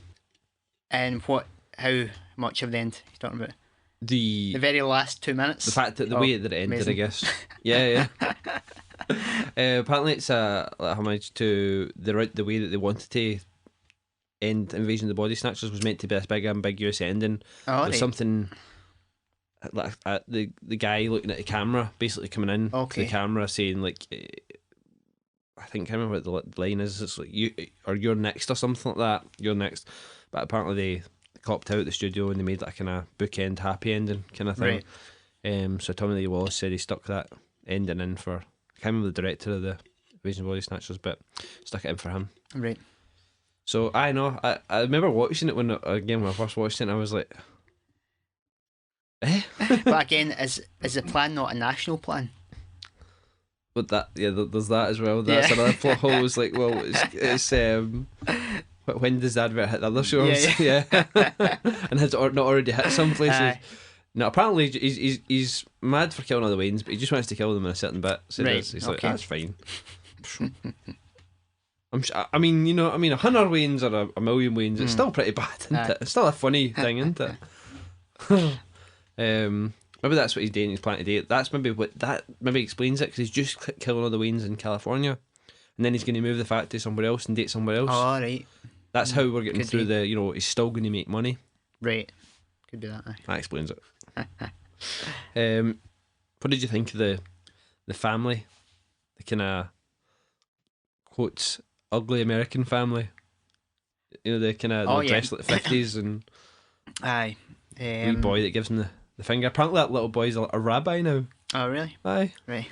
And how much of the end you talking about? The very last 2 minutes. The fact that the way that it ended, amazing. I guess. Yeah. Apparently, it's a homage to the way that they wanted to end Invasion of the Body Snatchers was meant to be this big ambiguous ending. Oh, There's right. something like the guy looking at the camera, basically coming in to the camera saying like, I think I remember what the line is. It's like you're next or something like that. You're next. But apparently they copped out the studio and they made like a kind of bookend happy ending kind of thing. Right. So Tommy Lee Wallace said he stuck that ending in for, I can't remember the director of the Invasion of the Body Snatchers, but stuck it in for him. Right. So I know I remember watching it when I first watched it and I was like, eh? But again, is the plan not a national plan? But there's that as well. That's another plot hole. It's like, well, it's when does the advert hit the other shows? Yeah. And has it not already hit some places? No, apparently he's mad for killing all the Waynes, but he just wants to kill them in a certain bit. So he's like, that's fine. I mean, 100 Waynes or a million Waynes, it's still pretty bad, isn't it? It's still a funny thing, isn't it? Maybe that's what he's doing. He's planning to do. That's maybe explains it, because he's just killing all the Waynes in California, and then he's going to move the factory somewhere else and date somewhere else. Oh, right. That's how we're getting through the. He's still going to make money. Right. Could be that. That explains it. What did you think of the family? The kind of quotes ugly American family. The kind of dressed like the 50s and aye. wee boy that gives him the finger. Apparently that little boy's a rabbi now. Oh, really? Aye. Right.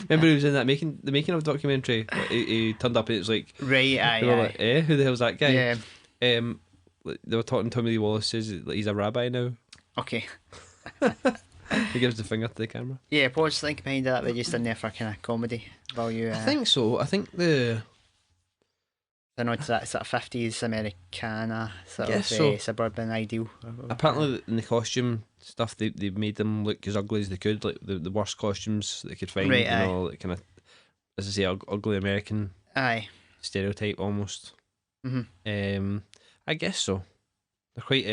Remember he was in that making of documentary. He turned up and it was like, right. Aye. They were like, who the hell's that guy? Yeah. They were talking. Tommy Lee Wallace says that he's a rabbi now. Okay. He gives the finger to the camera. Yeah, what was the thinking behind that? They just in there for kind of comedy value. I think so. I think the. I know it's that 50s Americana sort of so. suburban ideal. Apparently, in the costume stuff, they made them look as ugly as they could, like the worst costumes they could find. Right, like kind of, as I say, ugly American. Aye. Stereotype almost. Mm-hmm. I guess so. They're quite.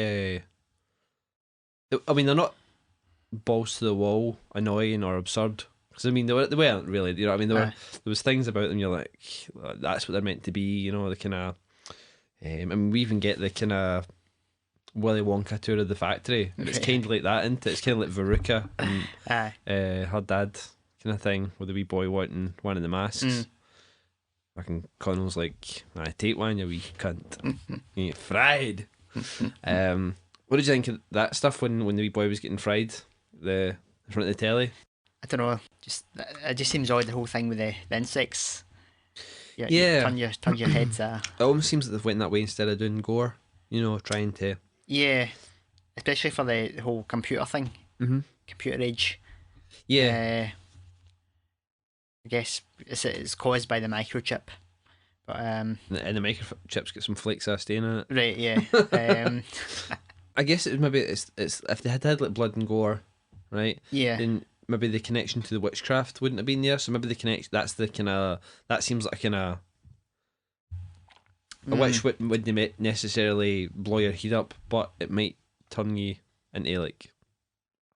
I mean, they're not balls to the wall, annoying or absurd. Because I mean, they weren't really. You know what I mean? There was things about them. You're like, that's what they're meant to be. The kind of. I mean, we even get the kind of Willy Wonka tour of the factory. And it's kind of like that, isn't it? It's kind of like Veruca and her dad kind of thing, with the wee boy wanting one of the masks. Fucking Connell's like, take one, you wee cunt. You get fried. What did you think of that stuff when the wee boy was getting fried in front of the telly? I don't know. It just seems odd, the whole thing with the insects. Yeah. You turn your heads. It almost seems that they've went that way instead of doing gore. Trying to. Yeah, especially for the whole computer thing. Computer age. Yeah. I guess it's caused by the microchip. But and the microchips get some flakes of stain in it. Right. Yeah. I guess it's if they had like blood and gore, right? Yeah. Then maybe the connection to the witchcraft wouldn't have been there. So maybe the connection. That's the kind of. That seems like a kind of. A witch wouldn't necessarily blow your head up, but it might turn you into like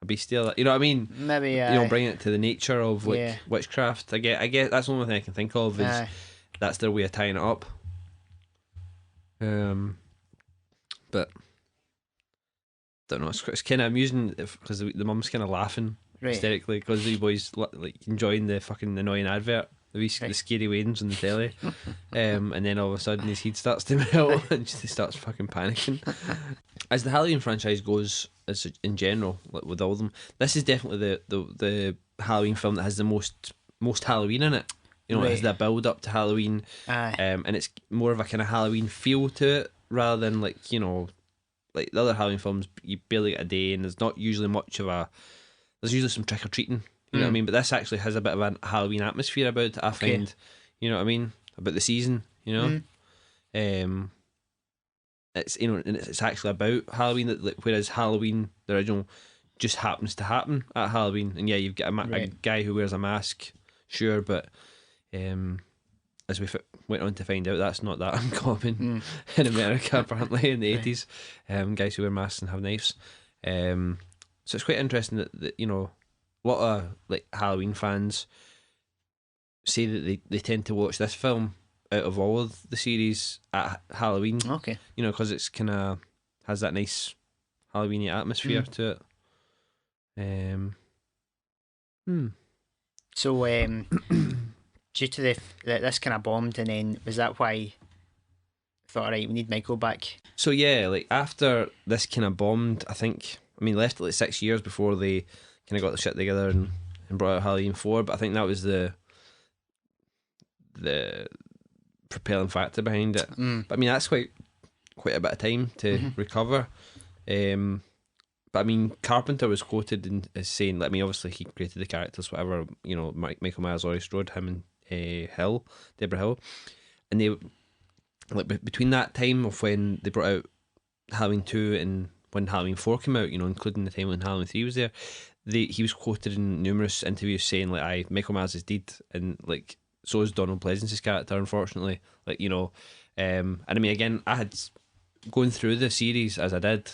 a bestial. You know what I mean? Maybe. Bring it to the nature of like witchcraft. I get that's the only thing I can think of is that's their way of tying it up. But don't know. It's kind of amusing because the mum's kind of laughing hysterically because the boy's like enjoying the fucking annoying advert. the scary wains on the telly, and then all of a sudden his head starts to melt and he starts fucking panicking. As the Halloween franchise goes, as in general, like with all of them, this is definitely the Halloween film that has the most Halloween in it. You know, it has the build up to Halloween, and it's more of a kind of Halloween feel to it rather than like, you know, like the other Halloween films. You barely get a day, and there's not usually much of a. There's usually some trick or treating. You know what I mean? But this actually has a bit of a Halloween atmosphere about it, I find. You know what I mean? About the season, you know? It's, you know, and it's actually about Halloween, that whereas Halloween, the original, just happens to happen at Halloween. And yeah, you've got a guy who wears a mask, sure, but as we went on to find out, that's not that uncommon in America, apparently, in the 80s. Guys who wear masks and have knives. So it's quite interesting that you know, a lot of like Halloween fans say that they tend to watch this film out of all of the series at Halloween. Okay. You know, because it's kind of has that nice Halloweeny atmosphere to it. So, due to this kind of bombed, and then was that why I thought, right, we need Michael back? So yeah, like after this kind of bombed, I think, I mean, left it like 6 years before they kind of got the shit together and brought out Halloween 4, but I think that was the propelling factor behind it. But I mean, that's quite a bit of time to recover. But I mean, Carpenter was quoted as saying, like, I mean, obviously he created the characters, whatever, you know, Michael Myers, Laurie Strode, him and Deborah Hill, and they, like, between that time of when they brought out Halloween 2 and when Halloween 4 came out, you know, including the time when Halloween 3 was there, he was quoted in numerous interviews saying, like, Michael Myers is dead, and like, so is Donald Pleasance's character, unfortunately. Like, you know, and I mean, again, I had going through the series as I did,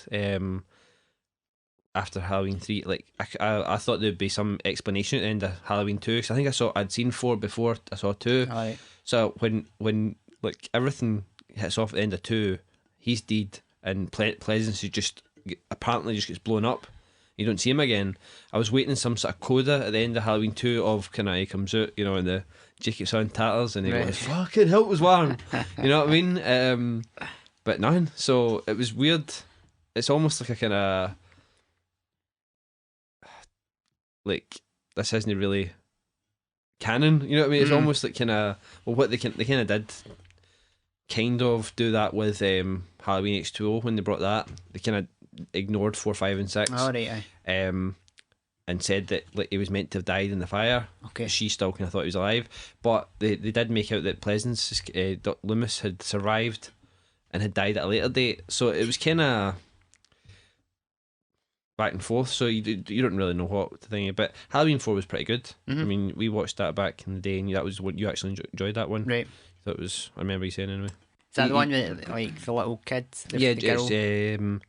after Halloween 3, like I thought there'd be some explanation at the end of Halloween 2, because I think I'd seen 4 before I saw 2. Right. So when like everything hits off at the end of 2, he's dead, and Pleasance apparently just gets blown up. You don't see him again. I was waiting some sort of coda at the end of Halloween 2 of kind of he comes out, you know, in the jacket's on tatters, and he goes, "Fucking hell, it was warm." You know what I mean? But none. So it was weird. It's almost like a kind of like, this isn't really canon. You know what I mean? It's almost like kind of, well, what they kind of did kind of do that with Halloween H2O when they brought that. They kind of ignored 4, 5, and 6. Oh, right, and said that, like, he was meant to have died in the fire. Okay. She still kind of thought he was alive, but they did make out that Pleasance, Loomis, had survived and had died at a later date. So it was kind of back and forth. So you don't really know what to think. But Halloween 4 was pretty good. I mean, we watched that back in the day, and that was what you actually enjoyed that one. right. So it was. I remember you saying anyway. Is that the one with, like, the little kid? The girl? It's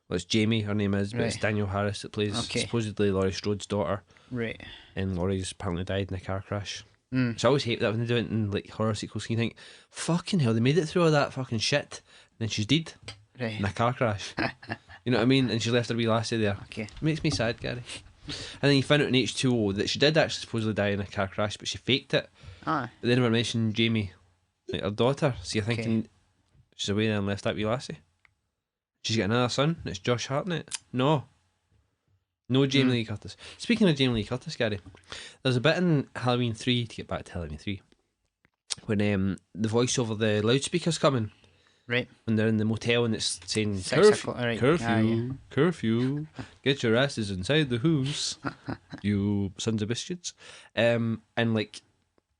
well, it's Jamie, her name is, but it's Daniel Harris that plays supposedly Laurie Strode's daughter. Right. And Laurie's apparently died in a car crash. So I always hate that when they do it in like horror sequels. You think, fucking hell, they made it through all that fucking shit, and then she's dead in a car crash. You know what I mean? And she left her wee lassie there. Okay. It makes me sad, Gary. And then you found out in H2O that she did actually supposedly die in a car crash, but she faked it. Ah. But they never mentioned Jamie, like her daughter. So you're thinking she's away there and left that wee lassie. She's got another son, and it's Josh Hartnett. No Jamie Lee Curtis. Speaking of Jamie Lee Curtis, Gary, there's a bit in Halloween 3, to get back to Halloween 3, when the voice over the loudspeaker's coming. Right. When they're in the motel and it's saying, right. curfew, get your asses inside the house, you sons of biscuits. And like,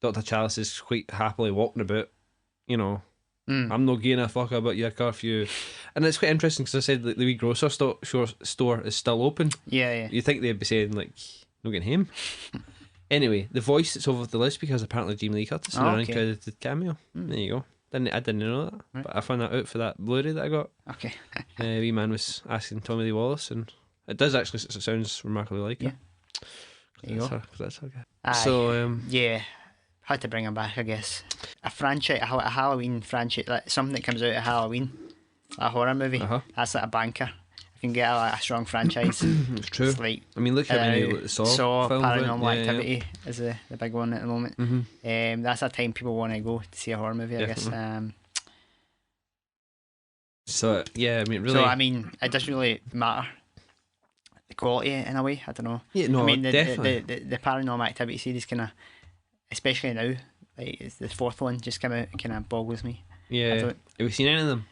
Dr. Chalice is quite happily walking about, you know, I'm not giving a fuck about your curfew. And it's quite interesting because I said that the wee grocer store is still open. Yeah. You think they'd be saying, like, no getting him. Anyway, the voice that's over the loudspeaker is apparently Jamie Lee Curtis in an uncredited cameo. There you go. I didn't know that, but I found that out for that Blu-ray that I got. Okay. Wee man was asking Tommy Lee Wallace, and it does actually, it sounds remarkably like her. There you go. That's her guy. So yeah, had to bring him back, I guess. A franchise, a Halloween franchise, like something that comes out at Halloween, a horror movie. That's like a banker. If can get a strong franchise. It's true. It's like I mean, look how many like, the Saw films went. Paranormal Yeah, Activity is the big one at the moment. That's a time people want to go to see a horror movie, I guess. So yeah, I mean, really. So I mean, it doesn't really matter the quality in a way. I don't know. Yeah, no, I mean, definitely. the Paranormal Activity series kind of, especially now, like it's the fourth one just came out, kind of boggles me. Yeah. Have you seen any of them?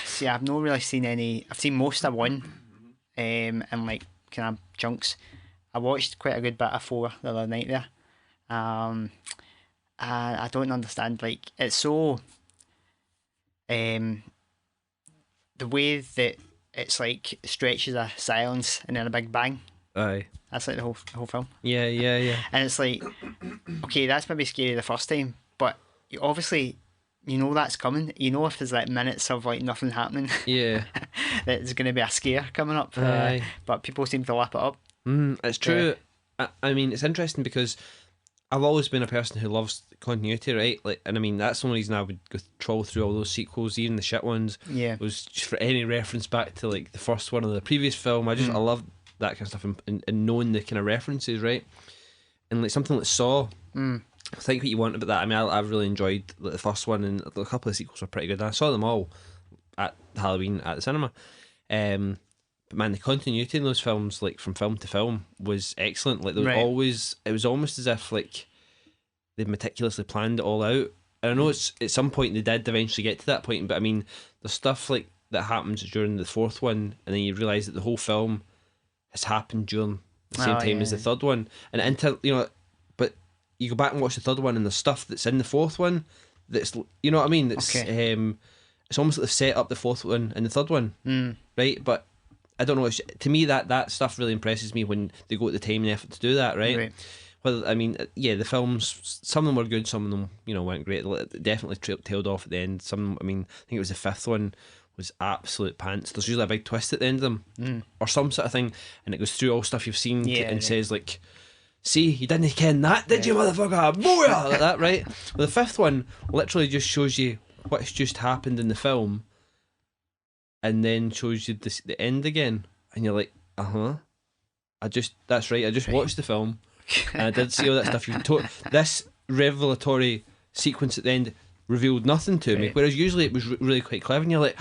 See, I've not really seen any. I've seen most of one, and like kind of chunks. I watched quite a good bit of 4 the other night there. I don't understand. Like it's so, the way that it's like stretches a silence and then a big bang. Aye. That's like the whole film. Yeah. And it's like, okay, that's maybe scary the first time, but you obviously, you know that's coming. You know if there's like minutes of like nothing happening, Yeah. that there's going to be a scare coming up. Aye. But people seem to lap it up. It's true. I mean, it's interesting because I've always been a person who loves continuity, right? Like, and I mean, that's the only reason I would go troll through all those sequels, even the shit ones. Yeah. Was just for any reference back to like the first one of the previous film. I love that kind of stuff and knowing the kind of references, right? And like something like Saw. I think what you want about that. I mean, I've really enjoyed like, the first one, and a couple of sequels were pretty good. I saw them all at Halloween at the cinema. But man, the continuity in those films, like from film to film, was excellent. Like there was it was almost as if like they meticulously planned it all out. And I know it's at some point they did eventually get to that point, but I mean, the stuff like that happens during the fourth one, and then you realise that the whole film has happened during the same time as the third one, and but you go back and watch the third one, and the stuff that's in the fourth one, that's you know what I mean. That's it's almost like they've set up the fourth one and the third one, right? But I don't know. To me, that stuff really impresses me when they go to the time and effort to do that, right? Well, I mean, yeah, the films, some of them were good, some of them, weren't great. They definitely tailed off at the end. Some, I mean, I think it was the fifth one was absolute pants. There's usually a big twist at the end of them, or some sort of thing, and it goes through all stuff you've seen and says like, "See, you didn't ken that, did you, motherfucker?" Booyah! Like that, right? Well, the fifth one literally just shows you what's just happened in the film, and then shows you the end again, and you're like, that's right. I just watched the film, and I did see all that stuff. This revelatory sequence at the end revealed nothing to me, whereas usually it was really quite clever, and you're like,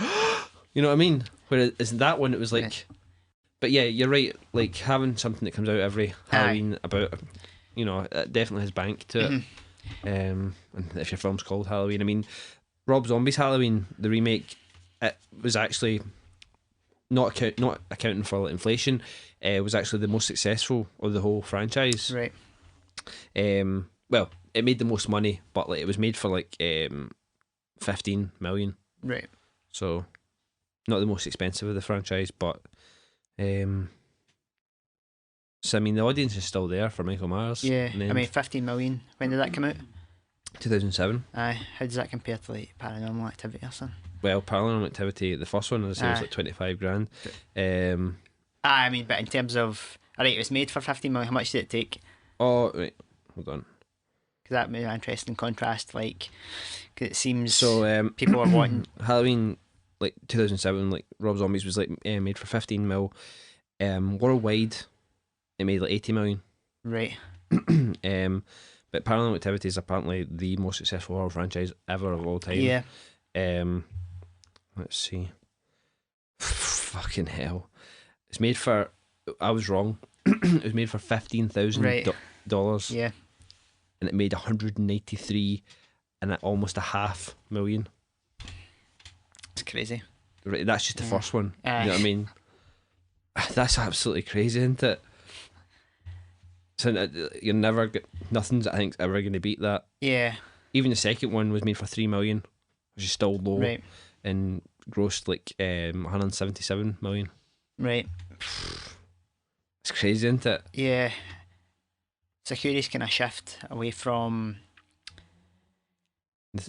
you know what I mean? Whereas in that one, it was like, but yeah, you're right. Like having something that comes out every Halloween about, it definitely has bank to it. And if your film's called Halloween, I mean, Rob Zombie's Halloween, the remake, it was actually not accounting for like, inflation. It was actually the most successful of the whole franchise. Right. Well, it made the most money, but like it was made for like 15 million. Right. So, not the most expensive of the franchise, but so I mean the audience is still there for Michael Myers. Yeah. I mean, 15 million. When did that come out? 2007. Aye. How does that compare to like Paranormal Activity or something? Well, Paranormal Activity, the first one, as I say, was like 25 grand. I mean, but in terms of, alright, it was made for 15 million. How much did it take? Oh, wait, hold on. Because that made an interesting contrast. Like, cause it seems so people are wanting Halloween, like 2007, like Rob Zombies was like made for 15 mil. Worldwide, it made like 80 million. Right. But Paranormal Activity is apparently the most successful horror franchise ever of all time. Yeah. Let's see. Fucking hell. It's made for. I was wrong. It was made for $15,000. Yeah. And it made 193 and almost $500,000. It's crazy. Right, that's just the first one. You know Aye. what I mean? That's absolutely crazy, isn't it? So you're never nothing's I think ever going to beat that. Yeah. Even the second one was made for 3 million, which is still low, Right. and grossed like 177 million. Right. It's crazy, isn't it? Yeah. It's a curious kind of shift away from.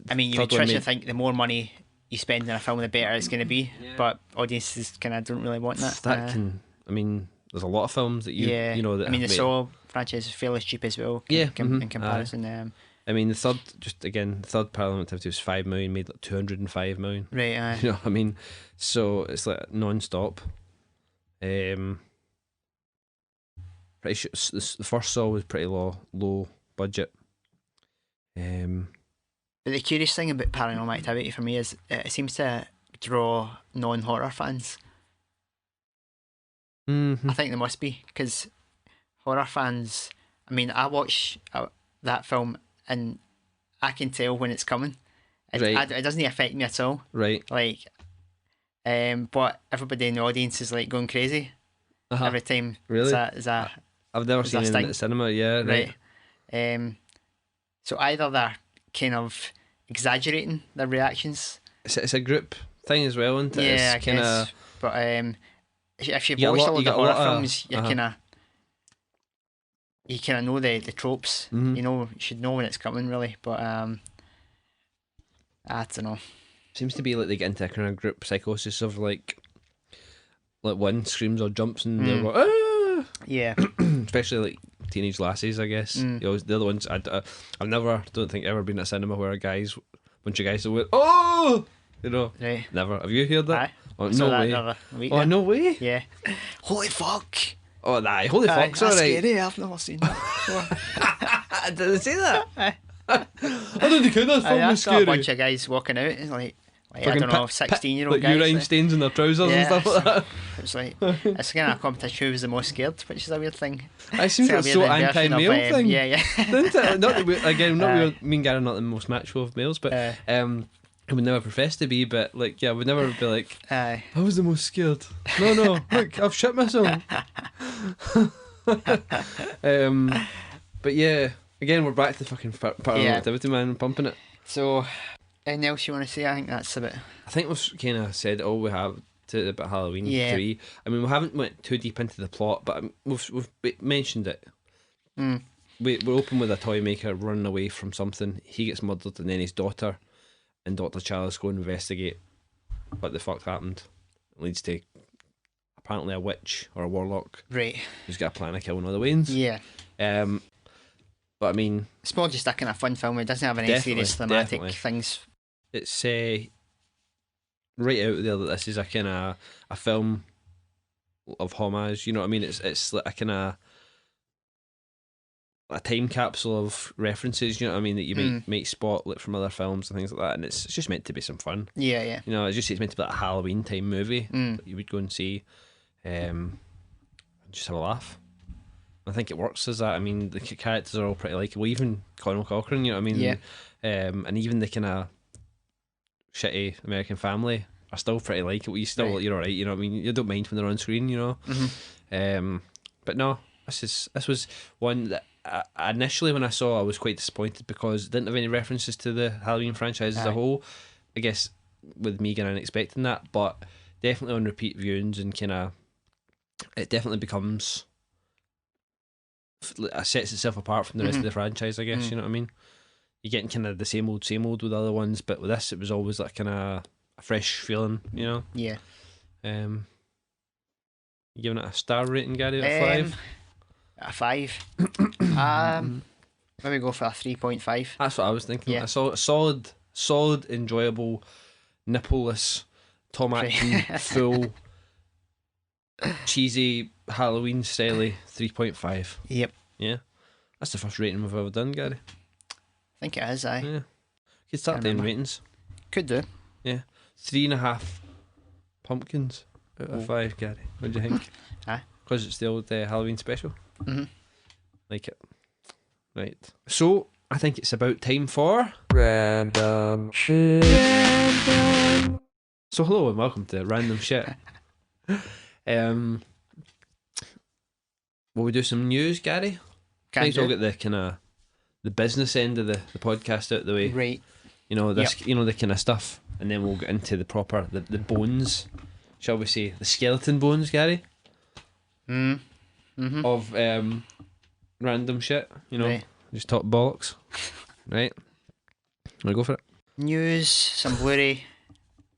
I mean, you would traditionally think the more money you spend on a film, the better it's going to be. Yeah. But audiences kind of don't really want that. That can. I mean, there's a lot of films that you know that. I mean, the Saw franchise is fairly cheap as well. In comparison. I mean, the third Paranormal Activity was 5 million, made like 205 million. Right. You know what I mean? So it's like non-stop. Pretty sure the first Saw was pretty low budget. But the curious thing about Paranormal Activity for me is it seems to draw non-horror fans. Mm-hmm. I think there must be, because horror fans. I mean, I watch that film and I can tell when it's coming. It doesn't affect me at all. Right. Like, but everybody in the audience is like going crazy every time. Really? I've never is seen that it in Sting? the cinema. Yeah. Right. So either they're kind of exaggerating their reactions. It's a group thing as well, isn't it? Yeah, It's I guess. But if you've You get a watched lot- a lot you of get a horror lot of- films, you kind of know the tropes. Mhm. You should know when it's coming, really. But I don't know. Seems to be like they get into a kind of group psychosis of like one screams or jumps and they're like, ah! Yeah. Especially like teenage lassies, I guess. They're the other ones. I've never, don't think ever been at a cinema where bunch of guys that went, oh, Right. never. Have you heard that? Aye. Oh, Saw no that way. the other week Oh, there. no way. Yeah. Holy fuck. Oh, nah, holy Aye, fuck's that's alright. scary. I've never seen that. Did they say that? Aye. I don't think that's I fucking saw scary. a bunch of guys walking out and like I Fucking don't know, pit- 16-year-old like guys. urine stains in their trousers and stuff like that. It's like it's kind of a competition who was the most scared, which is a weird thing. It seems like It's a a so weird version of, anti-male thing. Yeah, yeah. Isn't it? Not that me and Gary are not the most macho of males, but I would never profess to be, but like, yeah, I would never be like, Aye. I was the most scared. No, look, I've shit myself. But yeah, again, we're back to the fucking paranormal activity, man, pumping it. So, anything else you want to say? I think that's about. I think we've kind of said all we have to about Halloween 3. I mean, we haven't went too deep into the plot, but we've mentioned it. We're open with a toy maker running away from something. He gets murdered, and then his daughter and Dr. Chalice go and investigate what the fuck happened. It leads to apparently a witch or a warlock Right. who's got a plan of killing all the Waynes. Yeah. But I mean, It's more just a kind of fun film. It doesn't have any serious thematic things. it's right out there that this is a kind of a film of homage. You know what I mean? It's like a kind of a time capsule of references. You know what I mean? That you might spot like from other films and things like that. And it's just meant to be some fun. Yeah, yeah. You know, it's meant to be like a Halloween time movie that you would go and see, just have a laugh. I think it works as that. I mean, the characters are all pretty likeable. Even Conal Cochran, you know what I mean? Yeah. And even the kind of shitty American family are still pretty likeable. You're alright. You know what I mean? You don't mind when they're on screen. You know. But no, this was one that initially when I saw, I was quite disappointed because it didn't have any references to the Halloween franchise as a whole. I guess with me getting expecting that, but definitely on repeat viewings and kind of, it definitely becomes. Sets itself apart from the rest of the franchise, I guess. You know what I mean? You're getting kind of the same old with other ones, but with this, it was always like kind of a fresh feeling, you know? Yeah. You giving it a star rating, Gary, at 5? A 5. Maybe go for a 3.5. That's what I was thinking. Yeah. A solid, enjoyable, nippleless, Tom Atkins, full, cheesy, Halloween style 3.5. Yep. Yeah. That's the first rating we've ever done, Gary. I think it is, aye. Yeah. Could start doing ratings. Could do. Yeah. 3.5 pumpkins out of 5, Gary. What do you think? Aye. Because it's the old Halloween special. Like it. Right. So, I think it's about time for Random shit. So hello and welcome to Random Shit. Will we do some news, Gary? Can Might as well do. get the kind of the business end of the podcast out the way. Right. You know this. You know the kind of stuff, and then we'll get into the proper the bones, shall we say, the skeleton bones, Gary. Of random shit. You know, Right. just talk bollocks. Right. Wanna go for it? News, some Blu-ray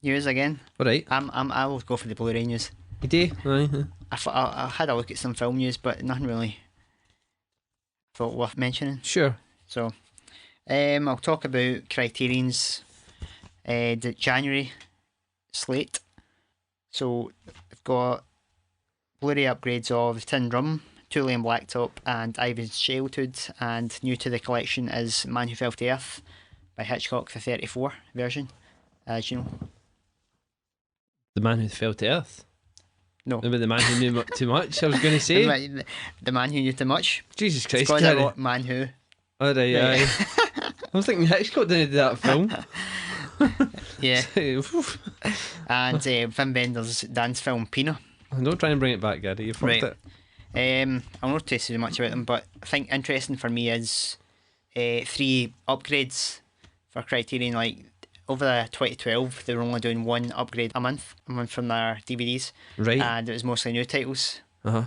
news again. All right. I will go for the Blu-ray news. You do? Aye. I had a look at some film news, but nothing really felt worth mentioning. Sure. So, I'll talk about Criterion's the January slate. So, we've got Blu-ray upgrades of Tin Drum, Two Lane Blacktop, and Ivan's Childhood, and new to the collection is Man Who Fell to Earth by Hitchcock, the 34 version. As you know, The Man Who Fell to Earth. no, Maybe the Man Who Knew Too Much. I was going to say. the Man Who Knew Too Much. Jesus It's Christ, called Gary. Man Who. Oh, right, Right. aye. I was thinking Hitchcock didn't do that film. Yeah, and Wim Wenders' dance film Pina. Don't try and bring it back, Gary. You fucked Right. it. I'll not say too much about them, but I think interesting for me is 3 upgrades for Criterion. Like over the 2012, they were only doing 1 upgrade a month from their DVDs, Right. and it was mostly new titles. Uh-huh.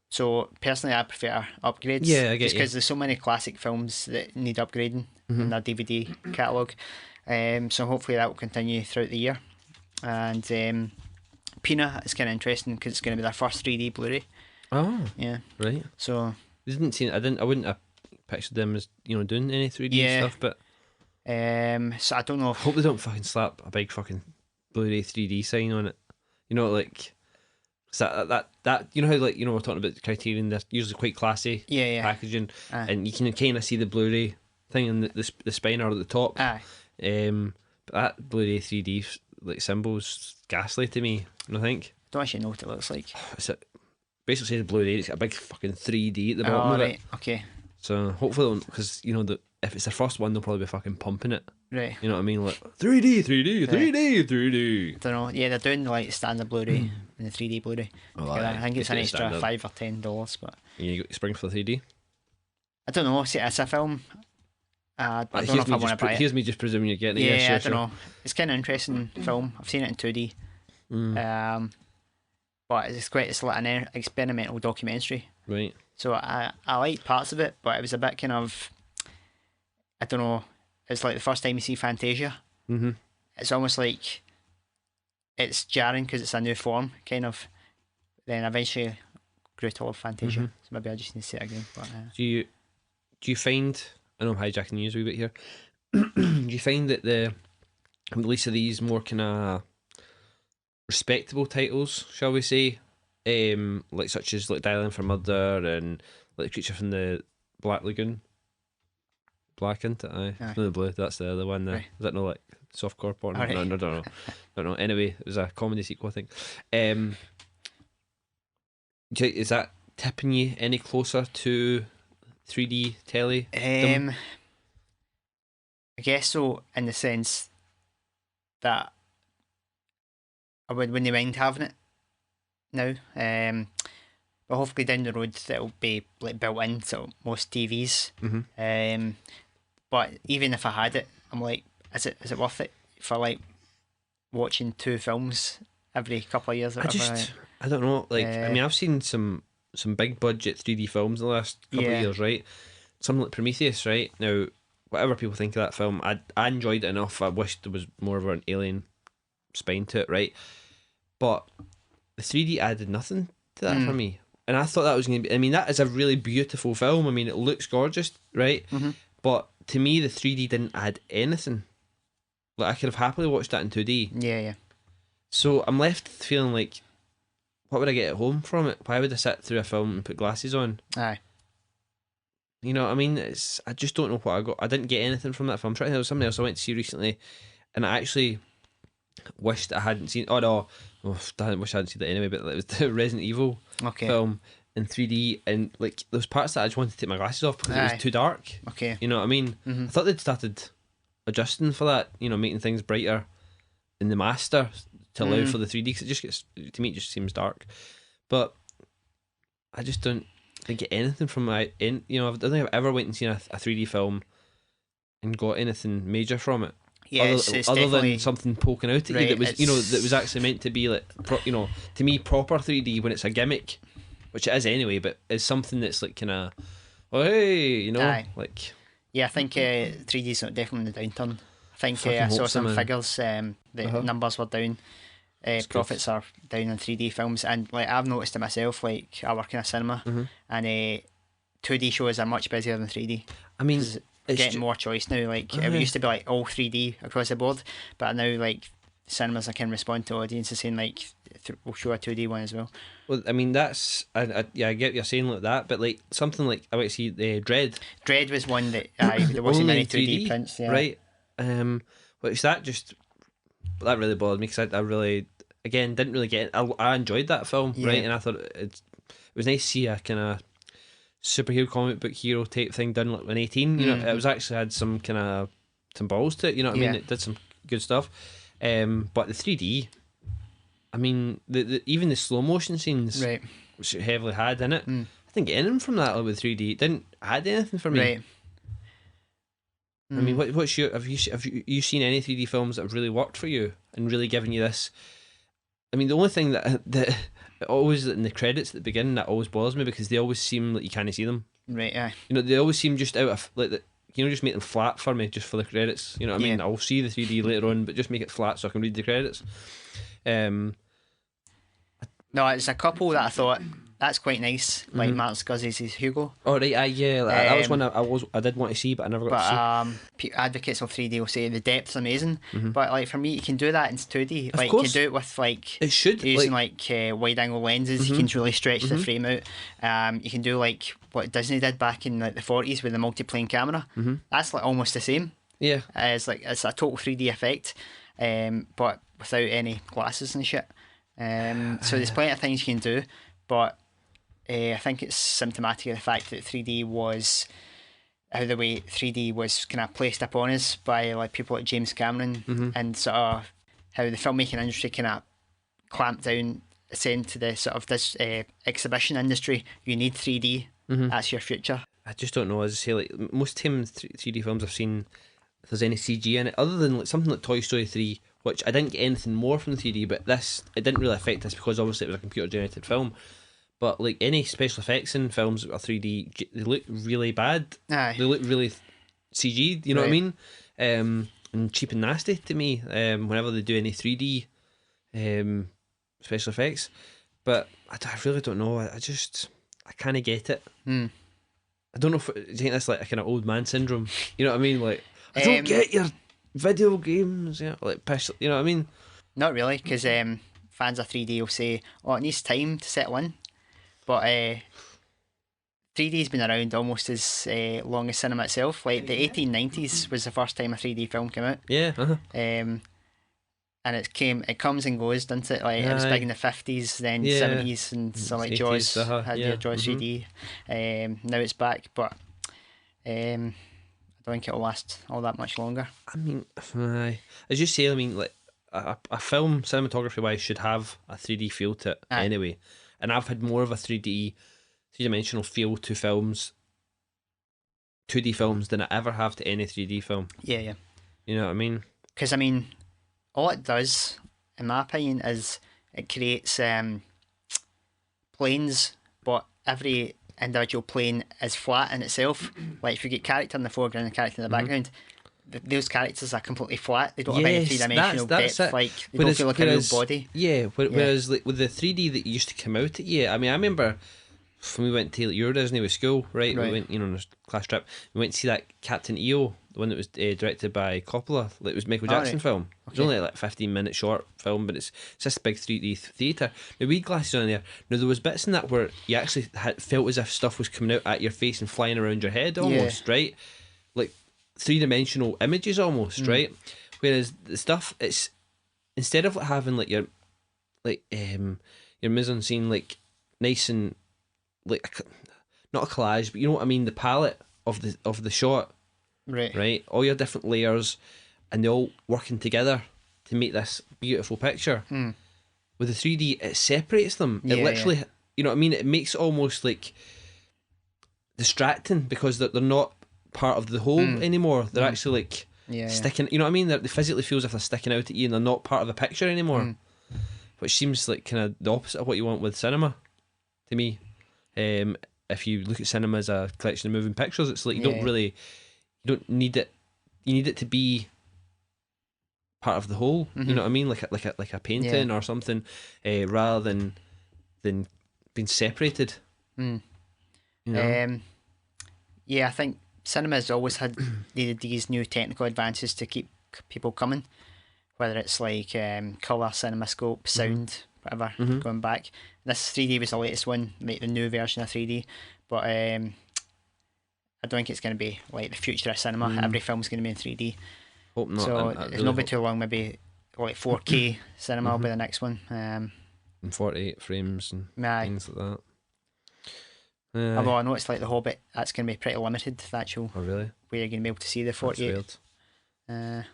So personally, I prefer upgrades. Yeah, I get just you. because there's so many classic films that need upgrading Mm-hmm. in their DVD catalogue. So hopefully that will continue throughout the year. And Pina is kind of interesting because it's going to be their first 3D Blu-ray. Oh, Yeah. right. So I wouldn't have pictured them as, doing any 3D Yeah. stuff, but so I don't know. I hope they don't fucking slap a big fucking Blu-ray 3D sign on it. Like, 'cause that you know how, like, we're talking about the Criterion, they're usually quite classy Yeah. packaging, Aye. and you can kind of see the Blu-ray thing in the spine or at the top. Aye. But that Blu-ray 3D like symbol's ghastly to me. I think Don't actually know what it looks like. it's basically says Blu-ray. It's got a big fucking 3D at the bottom Oh, of right. it. Okay. So hopefully, because if it's their first one, they'll probably be fucking pumping it. Right. You know what I mean? Like 3D, 3D, 3D, 3D. I don't know. Yeah, they're doing like standard Blu-ray and the 3D Blu-ray. Oh, Yeah, aye. I think it's Just an get it extra standard. $5 or $10, but You got spring for the 3D. I don't know. See, it's a film. I don't know if I want to buy it. Here's me just presuming you're getting it. Yeah, Yeah, I sure, don't know. It's kind of interesting film. I've seen it in 2D. But it's like an experimental documentary. Right. So I like parts of it, but it was a bit kind of, I don't know. It's like the first time you see Fantasia. Mm-hmm. It's almost like it's jarring because it's a new form, kind of. Then eventually grew to love Fantasia. So maybe I just need to see it again. But Do you find? I know I'm hijacking the news a wee bit here. Do you find that the release of these more kind of respectable titles, shall we say, like such as like Dialing for Murder and like Creature from the Black Lagoon, Black, isn't it? Aye. Aye. No, the blue. That's the other one. There. Right. Is that no like softcore porn? Alright. No, don't know. Don't know. Anyway, it was a comedy sequel, I think. Is that tipping you any closer to 3D telly? I guess so, in the sense that I wouldn't mind having it now. But hopefully down the road it'll be like built into most TVs. Mm-hmm. But even if I had it, I'm like, is it worth it for like watching 2 films every couple of years? Or whatever? I don't know. Like, I mean, I've seen some big budget 3D films in the last couple of Yeah. years, right? Something like Prometheus, right? Now, whatever people think of that film, I enjoyed it enough. I wished there was more of an alien spine to it, right? But the 3D added nothing to that for me. And I thought that was going to be, I mean, that is a really beautiful film. I mean, it looks gorgeous, right? Mm-hmm. But to me, the 3D didn't add anything. Like, I could have happily watched that in 2D. Yeah. So I'm left feeling like, what would I get at home from it? Why would I sit through a film and put glasses on? Aye. You know what I mean? I just don't know what I got. I didn't get anything from that film. I'm trying to think of something else I went to see recently, and I actually wished I hadn't seen. I wish I hadn't seen it anyway. But it was the Resident Evil Okay. film in 3D, and like those parts that I just wanted to take my glasses off because it Aye. was too dark. Okay. You know what I mean? Mhm. I thought they'd started adjusting for that. Making things brighter in the master to allow for the 3D. Because it just gets, to me, it just seems dark. But I just didn't get anything from my I don't think I've ever went and seen a 3D film and got anything major from it. Yeah, other, it's other definitely than something poking out at you Right, that was it's- that was actually meant to be like to me proper 3D when it's a gimmick, which it is anyway, but it's something that's like kind of Aye. like Yeah, I think 3D's definitely in the downturn. I think Fucking I hope saw so, some man. figures. The numbers were down. Profits are down in 3D films, and like I've noticed it myself. Like I work in a cinema, and 2D shows are much busier than 3D. I mean 'Cause it's getting more choice now. Like it Aye. used to be like all 3D across the board, but now like cinemas that can respond to audiences saying like we'll show a 2D one as well. Well, I mean that's yeah, I get what you're saying like that, but like something like I would see the Dread. Dread was one that there wasn't Only many in 2D 3D, prints, yeah. right? Which that just that really bothered me because I really again didn't really get it. I enjoyed that film, Yeah. right? And I thought it was nice to see a kind of superhero comic book hero type thing done like in 18. You know, it was actually had some kind of some balls to it. You know what I mean? Yeah. It did some good stuff. But the 3D, I mean, the even the slow motion scenes, Right. which it heavily had in it, I didn't get anything from that with 3D. It didn't add anything for me. Right. I mean, what's your have you seen any 3D films that have really worked for you and really given you this? I mean, the only thing that always in the credits at the beginning that always bothers me because they always seem like you can't see them. Right, yeah. You know, they always seem just out of like just make them flat for me just for the credits. You know what I mean? Yeah. I'll see the 3D later on, but just make it flat so I can read the credits. No, it's a couple that I thought that's quite nice, like Martin Scorsese's Hugo. Oh right, yeah, that was one I did want to see, but I never got to see. Advocates of 3D will say the depth's amazing, but like for me, you can do that in 2D. Like course. you can do it with like It should using like wide angle lenses. You can really stretch the frame out. You can do like what Disney did back in like the 40s with the multi-plane camera. That's like almost the same. Yeah, It's like it's a total 3D effect, but without any glasses and shit. So there's plenty of things you can do, but I think it's symptomatic of the fact that 3D was how the way 3D was kind of placed upon us by like people like James Cameron and sort of how the filmmaking industry kind of clamped down, saying to the sort of this exhibition industry, you need 3D. That's your future. I just don't know. As I say, like most times 3D films I've seen, if there's any CG in it, other than like something like Toy Story 3, which I didn't get anything more from the 3D, but this it didn't really affect us because obviously it was a computer generated film. But like any special effects in films that are 3D, they look really bad. Aye. They look really CG'd, you know what I mean? And cheap and nasty to me. Whenever they do any 3D special effects, but I really don't know. I kind of get it. I don't know if do you think that's like a kind of old man syndrome. You know what I mean? Like I don't get your video games. Yeah, like piss. You know what I mean? Not really, because fans of 3D will say, "Oh, it needs time to settle in," but 3D's been around almost as long as cinema itself. Like the 1890s was the first time a 3D film came out. Yeah. And it comes and goes, doesn't it? Like it was big in the 50s, then 70s, and so like 80s, Jaws had yeah. your Jaws 3D. Now it's back, but I don't think it'll last all that much longer. I mean, as you say, I mean, like a film cinematography wise should have a 3D feel to it anyway. And I've had more of a 3D-dimensional feel to films, 2D films, than I ever have to any 3D film. Yeah. You know what I mean? Because I mean, all it does, in my opinion, is it creates planes, but every individual plane is flat in itself. Like if you get character in the foreground and character in the background, those characters are completely flat. They don't have any three-dimensional depth. It. Like they don't feel like a real body. Yeah, whereas like with the 3D that used to come out at I mean, I remember when we went to like, Euro Disney with school, right? We went, on a class trip. We went to see that Captain EO, the one that was directed by Coppola. Like, it was Michael Jackson film. It was only like 15-minute short film, but it's this big 3D theatre. Now, we had glasses on there. Now, there was bits in that where you actually felt as if stuff was coming out at your face and flying around your head almost, right? Like three-dimensional images almost, right? Whereas the stuff, it's instead of having like your mise en scene like nice and like not a collage, but you know what I mean, the palette of the shot, right? All your different layers, and they all working together to make this beautiful picture. With the 3D, it separates them. It literally, you know what I mean. It makes it almost like distracting because they're not part of the whole anymore. They're actually like sticking. You know what I mean? They physically feel as if they're sticking out at you, and they're not part of the picture anymore. Which seems like kind of the opposite of what you want with cinema, to me. If you look at cinema as a collection of moving pictures, it's like you don't need it. You need it to be part of the whole. You know what I mean, like a painting or something, rather than being separated. You know? I think cinema has always needed these new technical advances to keep people coming. whether it's like colour, cinemascope, sound, whatever, going back. This 3D was the latest one, like the new version of 3D, but I don't think it's going to be like the future of cinema. Every film's going to be in 3D. Hope not. So I it's really not be hope- too long, maybe like 4K cinema will be the next one. and 48 frames and Aye. things like that. Although I know it's like The Hobbit, that's going to be pretty limited, the actual Oh really? where you're going to be able to see the That's 48. weird.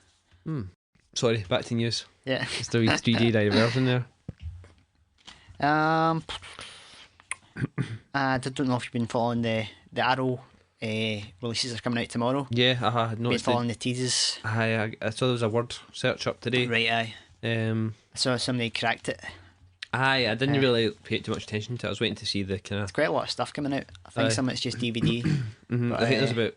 Sorry, back to news. Yeah. It's the wee 3D diversion there. I don't know if you've been following the Arrow releases are coming out tomorrow. Yeah, I Been noticed. following the teases. I saw there was a word search up today. Right, aye. I So somebody cracked it. I didn't really pay too much attention to it. I was waiting to see the kind of. There's quite a lot of stuff coming out. I think Aye. some of it's just DVD. But, I think there's about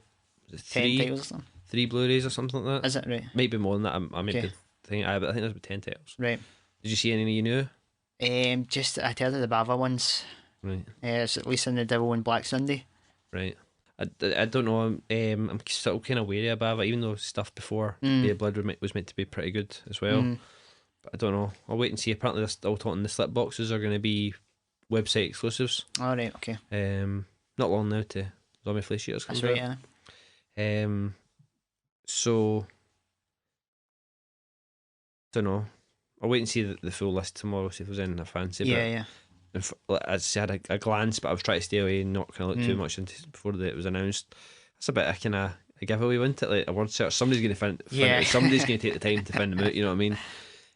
10 three titles or something. three Blu-rays or something like that. Is it? Right. Might be more than that. I might Okay. be thinking. But I think there's about 10 titles. Right. Did you see any you knew? Just I heard of the Bava ones. Right, It's at least in the Devil and Black Sunday. right. I don't know. I'm still kind of wary about it, even though stuff before Bay of Blood was meant to be pretty good as well. But I don't know. I'll wait and see. Apparently, they're still talking the slip boxes are going to be website exclusives. All right. Okay. Not long now to Zombie Flesh Eaters comes That's right. out. Yeah. So don't know. I'll wait and see the full list tomorrow. See if there's anything I fancy. Yeah. But Yeah. as I had a glance, but I was trying to stay away and not kind of look too much into before it was announced. That's a bit of kind of a giveaway, isn't it? Like a word search. Somebody's going to find Yeah. it. Somebody's going to take the time to find them out. You know what I mean?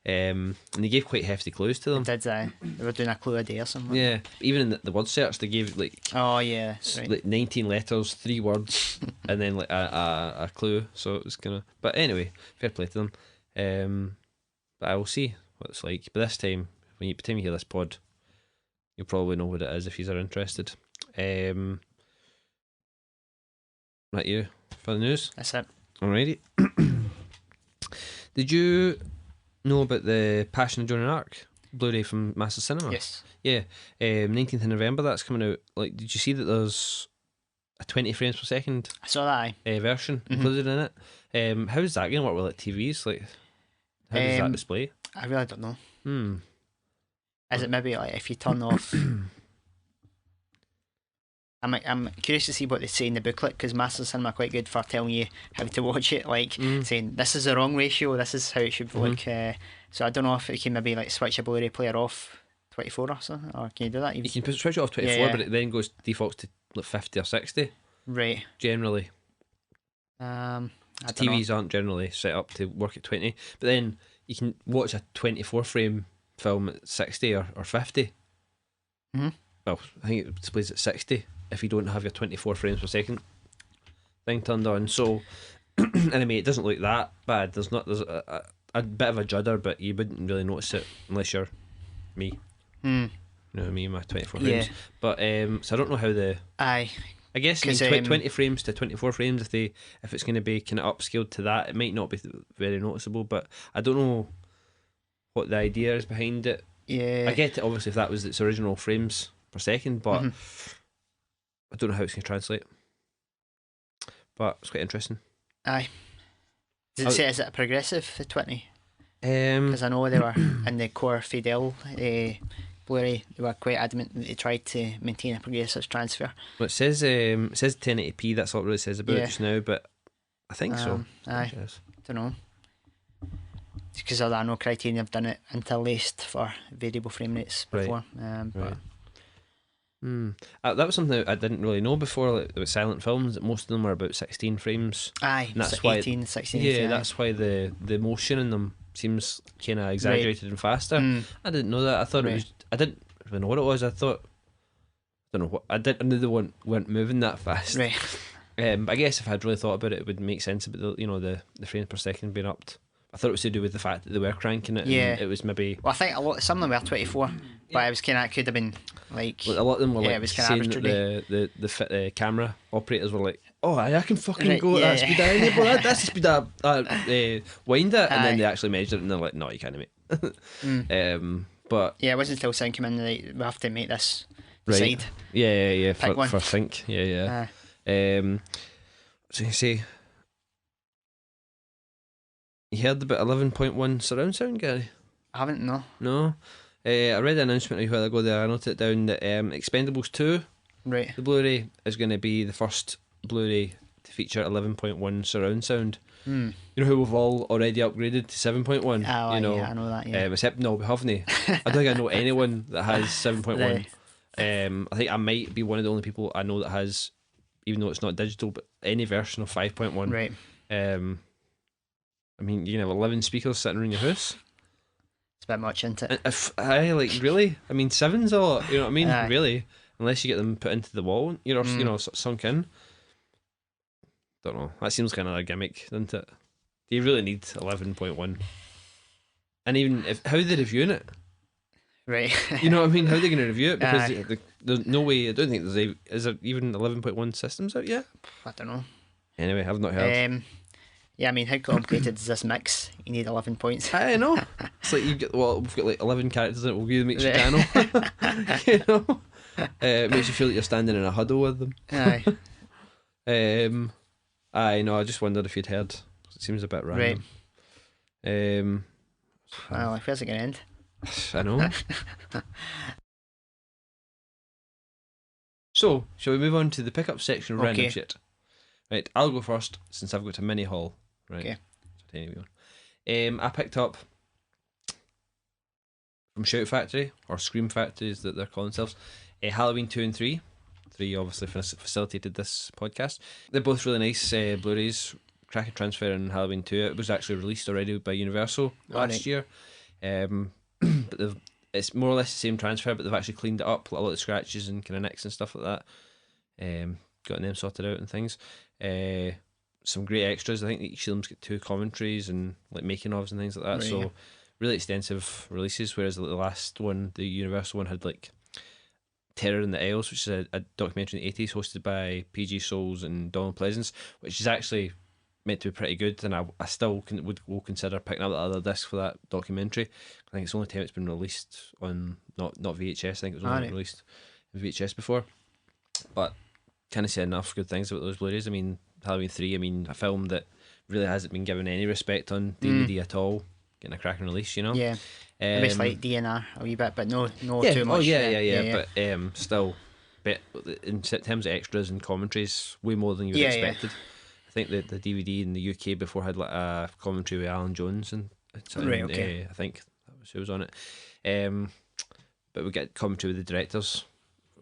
And they gave quite hefty clues to them. Did they were doing a clue a day or something? Yeah, even in the word search, they gave like Oh yeah. Right. like 19 letters, 3 words, and then like a clue. So it was kind of. But anyway, fair play to them. But I will see what it's like. But this time, by the time you hear this pod, you'll probably know what it is if you are interested. Right, you for the news. That's it. Alrighty. Did you know about the Passion of Joan of Arc Blu-ray from Massive Cinema? Yes. Yeah, 19th of November. That's coming out. Like, did you see that there's a 20 frames per second I saw that. Aye. version included in it? How's that going to work with like TVs? Like, how does that display? I really don't know. Hmm. Is it maybe like if you turn off? I'm curious to see what they say in the booklet because Master Cinema are quite good for telling you how to watch it, like saying this is the wrong ratio, this is how it should look. So I don't know if you can maybe like switch a Blu-ray player off 24 or something, or can you do that? You can switch it off 24, Yeah. but it then goes defaults to like 50 or 60 Right. generally. I don't know. TVs aren't generally set up to work at 20, but then you can watch a 24 frame film at 60 or 50. Well, I think it displays at 60 if you don't have your 24 frames per second thing turned on. So anyway, it doesn't look that bad. There's a bit of a judder, but you wouldn't really notice it unless you're me. You know what I mean, my 24 frames. Yeah. But so I don't know how Aye. I guess 'Cause, 20 frames to 24 frames, if it's going to be kind of upscaled to that, it might not be very noticeable, but I don't know what the idea is behind it. Yeah. I get it, obviously, if that was its original frames per second, but I don't know how it's going to translate. But it's quite interesting. Aye. Does it say is it a progressive the 20? Um, Because I know they were in the Core Fidel Blu-ray. They were quite adamant that they tried to maintain a progressive transfer. well, it says 1080p. That's all it really says about it Yeah. just now. But I think so. Aye. Yes. Don't know. Because I know Criterion have done it interlaced for variable frame rates Right. before. But That was something I didn't really know before. Like, with silent films, that most of them are about 16 frames. aye, And that's so why 18, 16. Yeah, 18, that's why the motion in them seems kind of exaggerated and faster. I didn't know that. I thought it was. I didn't really know what it was. I thought. I don't know what. I knew they weren't moving that fast. Right. But I guess if I'd really thought about it, it would make sense about the frames per second being upped. I thought it was to do with the fact that they were cranking it. Yeah. And it was maybe. Well, I think some of them were 24, but it was kind of could have been like. A lot of them were Yeah, like it was kinda saying that the camera operators were like, "Oh, I can fucking Right, go at that yeah. speed, I bro. That's the speed wind it," and Aye. then they actually measured it, and they're like, "No, you can't, mate." But Yeah, it wasn't until sound came in that we have to make this right, side. yeah, Pick one. for sync, yeah. So you say, You heard about 11.1 surround sound, Gary? I haven't, no. No. I read an announcement a while ago there. I noted it down that Expendables 2, Right. the Blu-ray, is going to be the first Blu-ray to feature 11.1 surround sound. Hmm. You know how we've all already upgraded to 7.1? Oh, you know, yeah, I know that, yeah. except no, we haven't. I don't think I know anyone that has 7.1. Right. I think I might be one of the only people I know that has, even though it's not digital, but any version of 5.1. Right. I mean, you can have 11 speakers sitting around your house. It's a bit much, isn't it? And if I like really, I mean, seven's a lot. You know what I mean? Aye. Really, unless you get them put into the wall, you know, sunk in. Don't know. That seems kind of a gimmick, doesn't it? Do you really need 11.1? And even if how are they reviewing it? Right. You know what I mean? How are they going to review it? Because Aye. there's no way. I don't think is there even 11.1 systems out yet. I don't know. Anyway, I've not heard. Yeah, I mean, how complicated is this mix? You need 11 points. I know. It's like we've got like 11 characters in it. We'll give them each Right. channel. You know, it makes you feel like you're standing in a huddle with them. Aye. I know. I just wondered if you'd heard. It seems a bit random. Well, it feels like an end. I know. So, shall we move on to the pickup section of random Okay. shit? Right, I'll go first since I've got a mini haul. Right. Okay. It's a tiny wee one. I picked up from Shout Factory, or Scream Factory as that they're calling themselves, Halloween 2 and 3. 3 obviously facilitated this podcast. They're both really nice Blu-rays. Cracking Transfer and Halloween 2. It was actually released already by Universal last year. But it's more or less the same transfer, but they've actually cleaned it up, a lot of scratches and kind of nicks and stuff like that. Gotten them sorted out and things. Some great extras. I think each of them's got 2 commentaries and like making ofs and things like that. Right, So yeah. really extensive releases. Whereas the last one, the Universal one, had like Terror in the Isles, which is a documentary in the 80s hosted by PG Souls and Donald Pleasance, which is actually meant to be pretty good, and I still will consider picking up the other disc for that documentary. I think it's the only time it's been released on not VHS. I think it was only released in VHS before. But kind of say enough good things about those Blu-rays. I mean, Halloween 3, I mean, a film that really hasn't been given any respect on DVD at all, getting a cracking release, you know? Yeah. Maybe it's like DNR a wee bit, but no Yeah, too much. oh yeah. But still, in terms of extras and commentaries, way more than you would Yeah, expected. I think the DVD in the UK before had like a commentary with Alan Jones and Right, okay. I think that was who was on it. But we get commentary with the directors,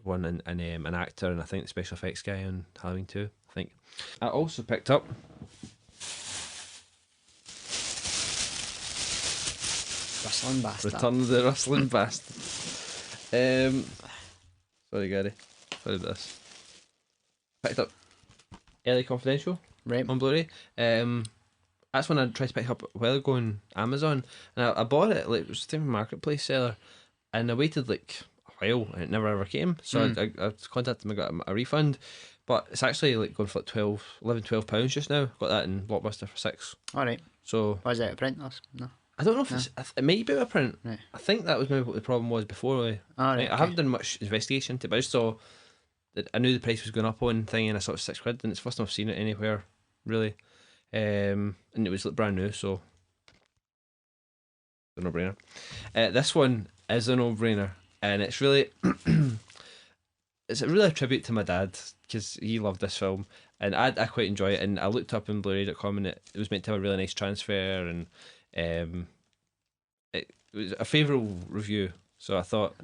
one and an actor, and I think the special effects guy on Halloween 2. I think I also picked up Rustling bastard. Return of the Rustling Bastard. Sorry, Gary. Sorry about this. Picked up Early Confidential Right. on Blu-ray. That's when I tried to pick up a while ago on Amazon, and I bought it. Like, it was the marketplace seller, and I waited like a while, and it never ever came. So I contacted them, I got a refund, but it's actually like going for like £12 just now. Got that in Blockbuster for £6. All right. So Was it a print? No. I don't know if it might be a print. Right. I think that was maybe what the problem was before. All right. I haven't done much investigation into it, but I just saw that I knew the price was going up on thing, and I saw it was £6, and it's the first time I've seen it anywhere really. And it was like brand new, so it's a no-brainer. This one is a no-brainer, and it's really it's really a tribute to my dad because he loved this film, and I quite enjoy it. And I looked up on Blu-ray.com, and it was meant to have a really nice transfer, and it was a favourable review, so I thought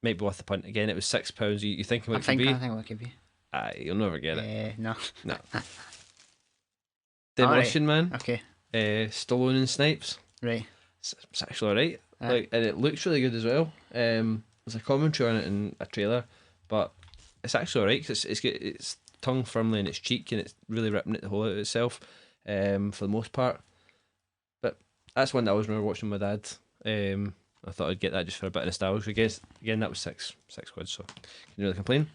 might be worth the punt. Again, it was £6. You thinking what it could be? I think what it could be. You'll never get it. No. No. Demolition Man. Okay. Stallone and Snipes. Right. It's actually alright. Like, and it looks really good as well. There's a commentary on it in a trailer, but it's actually alright because it's got its tongue firmly in its cheek, and it's really ripping it the whole out of itself. For the most part. But that's one that I was remember watching with my dad. I thought I'd get that just for a bit of nostalgia. I guess again that was £6, so can't really complain.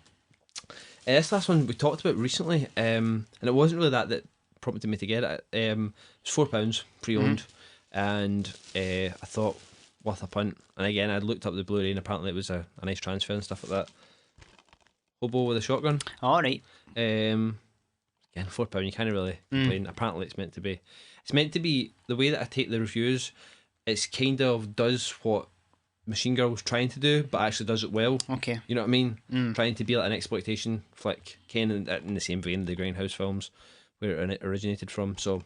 This last one we talked about recently, and it wasn't really that prompted me to get it. It was £4 pre-owned, and I thought worth a punt. And again, I'd looked up the Blu-ray, and apparently it was a nice transfer and stuff like that. Hobo with a Shotgun. All right. Kind Again, £4. You can't really complain. Apparently, it's meant to be. It's meant to be the way that I take the reviews. It's kind of does what Machine Girl's trying to do, but actually does it well. Okay. You know what I mean? Trying to be like an exploitation flick, kind of in the same vein of the Grindhouse films, where it originated from. So,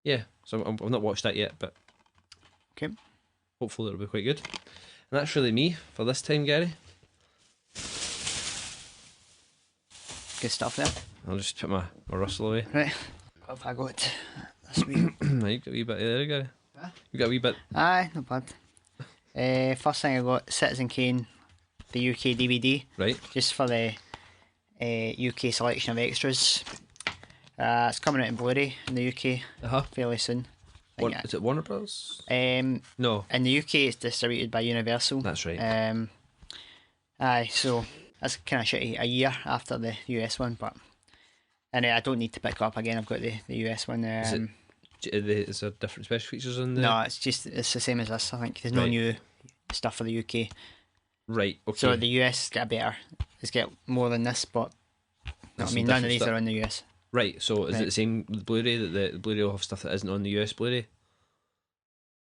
yeah. So I've not watched that yet, but Okay. hopefully it'll be quite good. And that's really me for this time, Gary. Good stuff there. I'll just put my Russell away. Right. What have I got this week? You got a wee bit there, Gary. Huh? You got a wee bit. Aye, not bad. First thing I got Citizen Kane, the UK DVD, Right. just for the UK selection of extras. It's coming out in Blu-ray in the UK fairly soon. Is it Warner Bros? No. No. In the UK, it's distributed by Universal. That's right. Aye, so that's kind of shitty. A year after the US one, but and I don't need to pick up again. I've got the US one. Is there different special features on the? No, it's the same as this. I think there's no new stuff for the UK. Right. Okay. So the US got better. It's got more than this, but I mean none of these are on the US. Right. So is it the same with Blu-ray that the Blu-ray will have stuff that isn't on the US Blu-ray?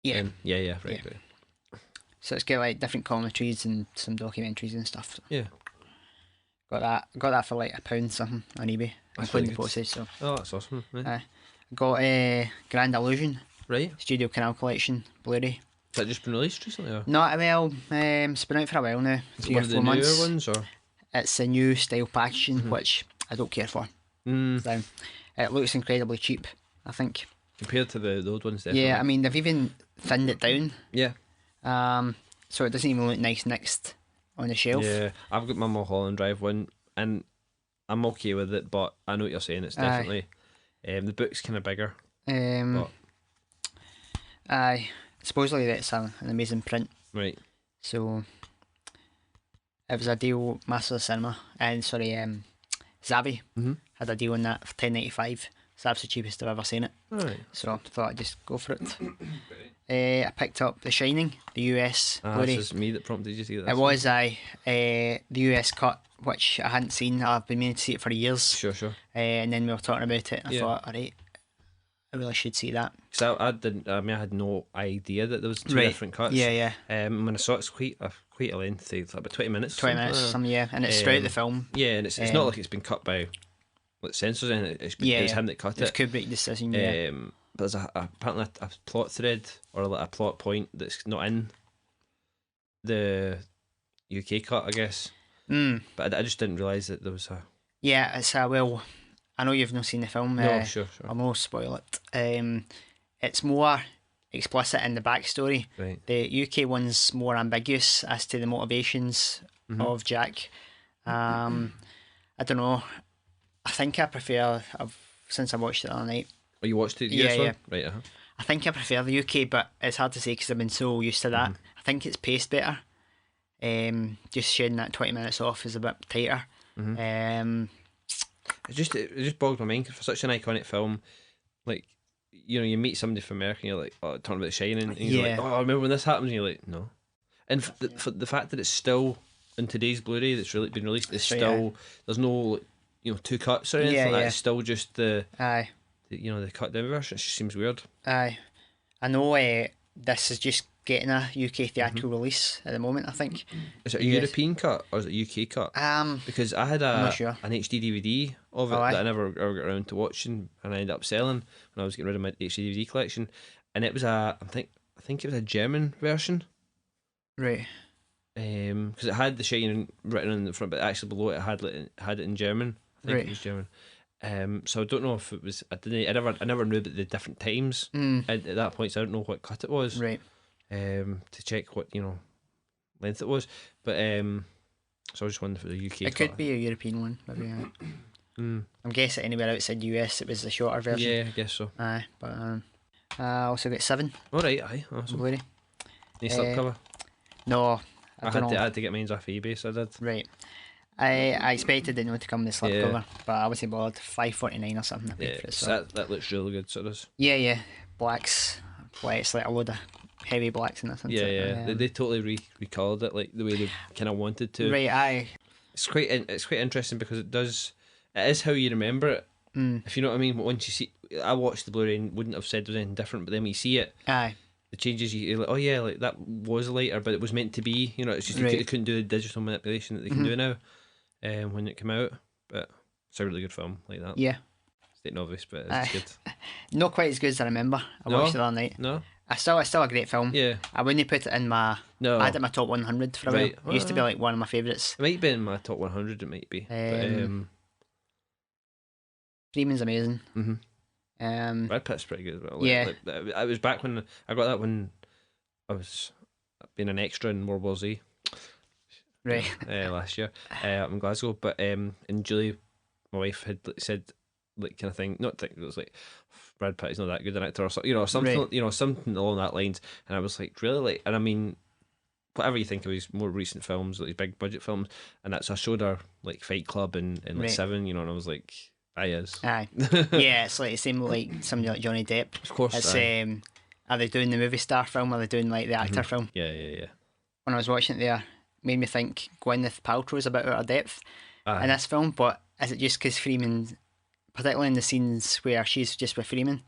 Yeah. Yeah. Right. Yeah. Right. So it's got like different commentaries and some documentaries and stuff. So Yeah. got that for like £1 something on eBay, That's including really the postage. So Oh, that's awesome. Right. got Grand Illusion Right. Studio Canal Collection Blu-ray. Has that just been released recently? Or? Not well. It's been out for a while now. Is it 3 one or of 4 the newer months. ones, or? It's a new style packaging, which I don't care for. So, it looks incredibly cheap, I think. Compared to the old ones, definitely. Yeah, I mean they've even thinned it down. Yeah. So it doesn't even look nice next on the shelf. Yeah. I've got my Mulholland Drive one, and I'm okay with it, but I know what you're saying. It's definitely the book's kind of bigger. But Aye. Supposedly that's an amazing print. right. So it was a deal. Master Cinema and Zavi had a deal on that for £10.95. It's absolutely cheapest I've ever seen it. All right. So I thought I'd just go for it. I picked up The Shining, the US Blu-ray. This is me that prompted you to see that. It was the US cut, which I hadn't seen. I've been meaning to see it for years. Sure. And then we were talking about it. And I thought, alright, I really should see that. Because I didn't. I mean, I had no idea that there was two different cuts. Yeah. When I saw it's quite a lengthy, it's like about 20 minutes. 20 minutes, something, yeah. And it's throughout the film. Yeah, and it's not like it's been cut by like censors, and it's him that cut It's it. Kubrick decision. Yeah. But there's apparently a plot thread or like a plot point that's not in the UK cut, I guess. But I just didn't realise that there was a. Yeah, it's well. I know you've not seen the film. No, sure. I won't spoil it. It's more explicit in the backstory. Right. The UK one's more ambiguous as to the motivations of Jack. I don't know. I think I prefer. Since I watched it the other night. Oh, you watched it? Yeah. Right. I think I prefer the UK, but it's hard to say because I've been so used to that. I think it's paced better. Just shedding that 20 minutes off is a bit tighter. It just bogged my mind 'cause for such an iconic film, like you meet somebody from America and you're like, oh, talking about The Shining, and you're like, oh, I remember when this happens, and you're like, no. And for the fact that it's still in today's Blu-ray that's really been released, it's still there's no two cuts or anything like that. It's still just the cut down version. It just seems weird. Aye, I know. This is just getting a UK theatrical release at the moment. I think. Is it a European cut or is it a UK cut? Because I had I'm not sure. an HD DVD of it that I never ever got around to watching, and I ended up selling when I was getting rid of my HD DVD collection, and it was I think it was a German version. Right. Because it had The Shining written on the front, but actually below it had it in German. I think it was German. So I don't know if it was. I never knew about the different times at that point. So I don't know what cut it was. Right. To check what length it was, but so I was just wondering for the UK. It could be a European one, maybe. I'm guessing anywhere outside US it was the shorter version. Yeah, I guess so. Aye, but I also got 7. All right, aye, awesome. Blu-ray. Any slipcover? No, I had to get mine off eBay, so I did. Right. I expected it not to come in the slipcover, but I wasn't bothered. $5.49 or something. I paid for it, so. That looks really good. So it does. Yeah. Blacks. It's like a load of heavy blacks in this. Yeah. They totally recolored it like the way they kind of wanted to. Right. Aye. It's quite interesting because it is how you remember it. If you know what I mean. But once you see, I watched the Blu-ray and wouldn't have said there was anything different. But then when you see it, Aye. the changes, you're like, oh yeah, like that was lighter, but it was meant to be. You know, it's just Right. they couldn't do the digital manipulation that they can do now. When it came out, but it's a really good film like that. Yeah. Stating obvious, but it's good. Not quite as good as I remember. I No? watched it the other night. No, It's still a great film. yeah, I wouldn't put it in my. no. I had it in my top 100 for a Right. while. It used to be like one of my favourites. It might be in my top 100. It might be. Freeman's amazing. Brad Pitt's pretty good as well. Yeah. I was back when I got that when I was being an extra in World War Z. Right. Last year up in Glasgow, but and Julie, my wife, had said like kind of thing, not think it was like Brad Pitt is not that good an actor or something, something Right. something along that lines, and I was like, really, like, and I mean, whatever you think of his more recent films, like his big budget films, and that's, I showed her like Fight Club and like Right. Seven, and I was like, I is. Aye. Yeah, it's like the same like somebody like Johnny Depp. Of course. It's aye. are they doing the movie star film or are they doing like the actor film? Yeah. When I was watching it there, made me think Gwyneth Paltrow's a bit out of depth Aye. in this film, but is it just because Freeman, particularly in the scenes where she's just with Freeman,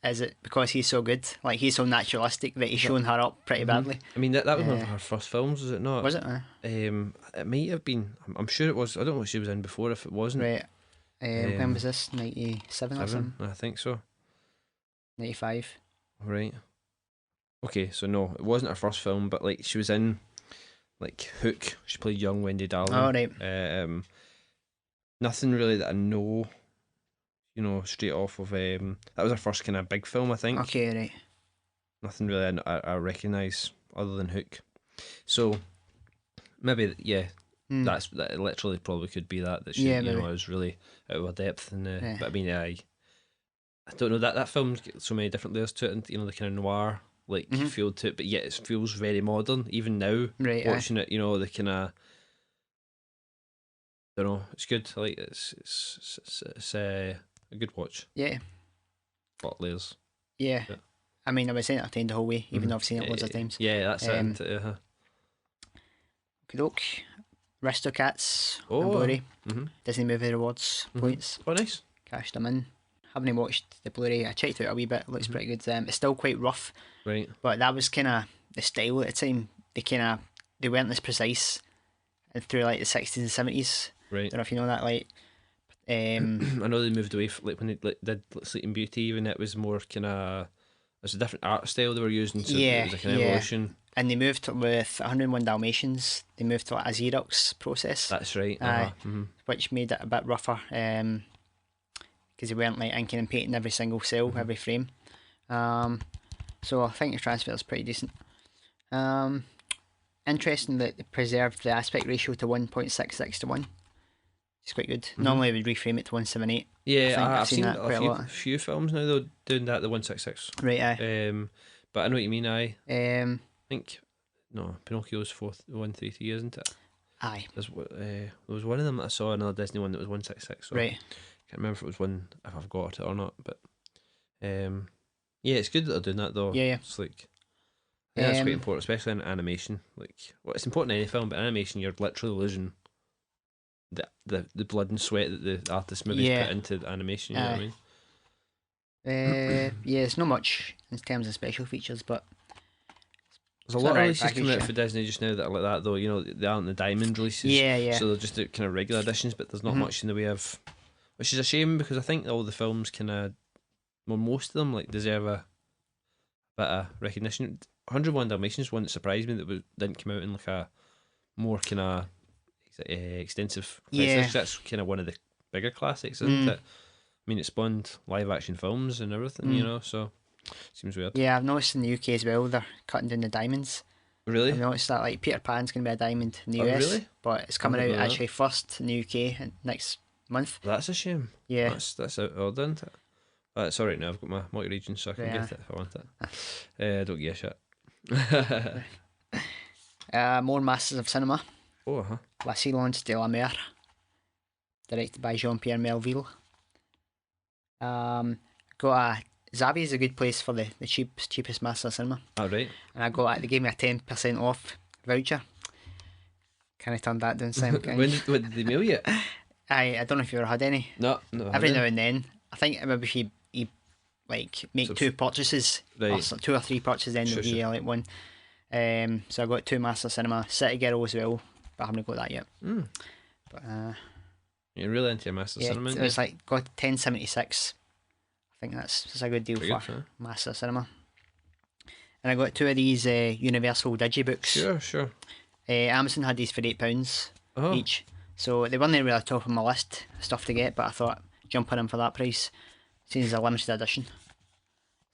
is it because he's so good, like he's so naturalistic that he's showing her up pretty badly? I mean, that was one of her first films, was it not? Was it? It might have been. I'm sure it was. I don't know what she was in before. If it wasn't, Right. When was this? 97 or something? I think so. 95. Right. Okay, so no, it wasn't her first film, but like she was in like Hook. She played young Wendy Darling. Oh, right. Nothing really that I know, straight off of. That was her first kind of big film, I think. Okay, right. Nothing really I recognise other than Hook. So maybe that literally probably could be that she maybe. was really out of her depth, and Yeah. but I mean I don't know, that film's got so many different layers to it, and the kind of noir feel to it, but yet it feels very modern even now. Right. Watching it, the kind of, don't know, it's good. Like it's a good watch. Yeah. Lot of layers. Yeah. Yeah. I mean, I was entertained the whole way, even though I've seen it loads of times. Yeah, that's it. Good look. Aristocats Oh. on Blu-ray. Mm-hmm. Disney Movie Rewards points. Oh, nice. Cashed them in. Haven't watched the Blu-ray. I checked it out a wee bit. It looks pretty good. It's still quite rough, Right. but that was kind of the style at the time. They weren't as precise through like the 60s and 70s. Right. Don't know if you know that. Like, I know they moved away from, like, when they did Sleeping Beauty, even it was more kind of, it's a different art style they were using, so it was like an evolution. And they moved with 101 Dalmatians. They moved to like a Xerox process. That's right. Aye. Which made it a bit rougher. Because they weren't like inking and painting every single cell, every frame. So I think the transfer is pretty decent. Interesting that they preserved the aspect ratio to 1.66 to 1. It's quite good. Normally we'd reframe it to 178. Yeah, I've seen that quite a lot. a few films now though doing that, the 166. Right, aye. But I know what you mean. I Um, think Pinocchio's 133, isn't it? aye. There was one of them that I saw, another Disney one that was 166. So Right. Can't remember if it was one, if I've got it or not, but yeah, it's good that they're doing that though. Yeah. It's like, yeah, that's quite important, especially in animation. Like, well, it's important in any film, but in animation, you're literally losing the blood and sweat that the artist maybe put into the animation. You know what I mean? Yeah, it's not much in terms of special features, but There's a lot of releases coming out for Disney just now that are like that though. They aren't the diamond releases. Yeah. So they're just kind of regular editions, but there's not much in the way of, which is a shame because I think all the films kind of, well, most of them like deserve a bit of recognition. 101 Dalmatians is one that surprised me that didn't come out in like a more kind of extensive. Yeah. That's kind of one of the bigger classics, isn't it? I mean, it spawned live action films and everything, so seems weird. Yeah, I've noticed in the UK as well they're cutting down the diamonds. Really? I've noticed that like Peter Pan's going to be a diamond in the US, really? but it's coming didn't out know that. actually first in the UK next month. That's a shame. Yeah. That's odd, isn't it? It's alright now, I've got my multi-region so I can get it if I want it. Don't give a shit. More Masters of Cinema. Oh, La Silence de la Mer, directed by Jean-Pierre Melville. Zavi's a good place for the cheapest Masters of Cinema. Oh, right. And they gave me a 10% off voucher. Kind of turned that down, Simon. When did they mail you? I don't know if you ever had any. No, no. Every now and then, I think maybe he like make So- two purchases, or Right. 2 or 3 purchases, then Sure, there'll be like one. So I got 2 Master Cinema, City Girl as well, but I haven't got that yet. Mm. But You're really into your Master yeah, Cinema. it was like got 10.76. I think that's a good deal Pretty for good, huh? Master Cinema. And I got 2 of these Universal Digibooks. Sure. Amazon had these for £8 Oh, each, so they weren't really top of my list of stuff to get, but I thought jumping in for that price, since it's a limited edition.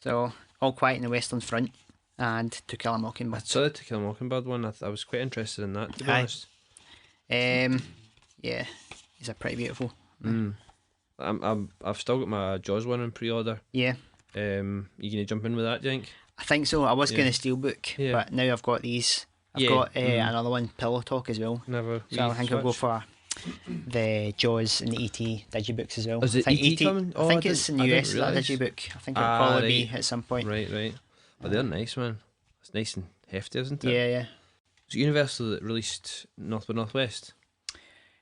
So All Quiet in the Western Front and To Kill a I Mockingbird. saw the To Kill a Mockingbird one. I was quite interested in that, to be Aye. honest. Yeah, these are pretty beautiful. I've still got my Jaws one in pre-order. Yeah, You gonna jump in with that, do you think? I think so. I was Yeah. going to Steelbook, Yeah. but now I've got these. I've Yeah, got another one, Pillow Talk, as well. Never. So I think I'll go switch. for the Jaws and the ET Digibooks as well. Is it I think ET coming? I Oh, think I it's in didn't- the I US, didn't that realise. Digibook. I think it'll Ah, probably be right. at some point. Right. Oh, they're nice, man. It's nice and hefty, isn't it? Yeah. Was it Universal that released North by Northwest?